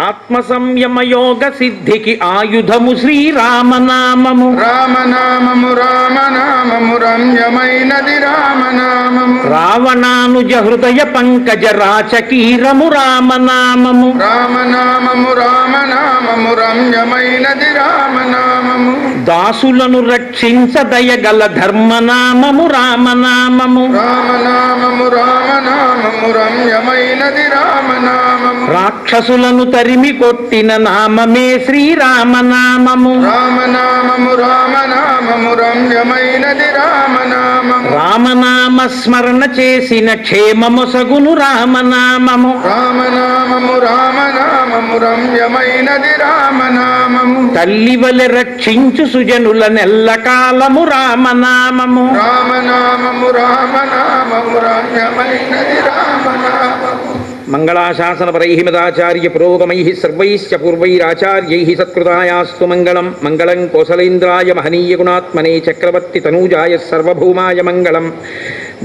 ఆత్మ సంయమ యోగ సిద్ధికి ఆయుధము శ్రీరామనామము. రామనామము రామనామము రమ్యమైనది రామనామము. రావణానుజ హృదయ పంకజ రాచకీరము రామనామము. రామనామము రామనామము రమ్యమైనది రామనామము. దాసులను రక్షించ దయగల ధర్మనామము రామనామము. రామనామము రామనామము రమ్యమైనది రామనామము. రాక్షసులను తరిమి కొట్టిన నామమే శ్రీరామనామము. రామనామము రామనామము రమ్యమైనది రామనామము. రామనామ స్మరణ చేసిన క్షేమమొసగును రామనామము. రామనామము రామనామము రమ్యమైనది రామనామము. తల్లివలె రక్షించు సుజనుల నెల్లకాలము రామనామము. రామనామము రామనామము రమ్యమైనది రామనామము. మంగళాశాసనపరై మదాచార్య పురోగమై సర్వైశ్చ పూర్వైరాచార్యై సత్కృతాయాస్తు మంగళం. మంగళం కోసలేంద్రాయ మహనీయ గుణాత్మనే చక్రవర్తి తనూజాయ సర్వభౌమాయ మంగళం.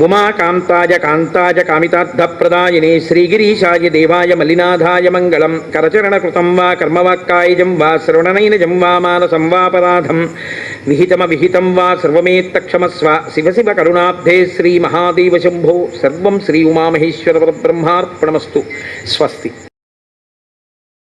ఉమాకాంతాయ కాంతాయ కామితార్థప్రదాయినే శ్రీగిరీశాయ దేవాయ మలినాథాయ మంగళం. కరచరణకృతం వా కర్మవాక్కాయజం వా శ్రవణనైనజం వా మానసం వాపరాధం విహితం వా సర్వమేత్తక్షమస్వ. శివ శివ కరుణాబ్ధే శ్రీ మహాదేవ శంభో. సర్వం శ్రీ ఉమామహేశ్వర పరబ్రహ్మార్పణమస్తు. స్వస్తి.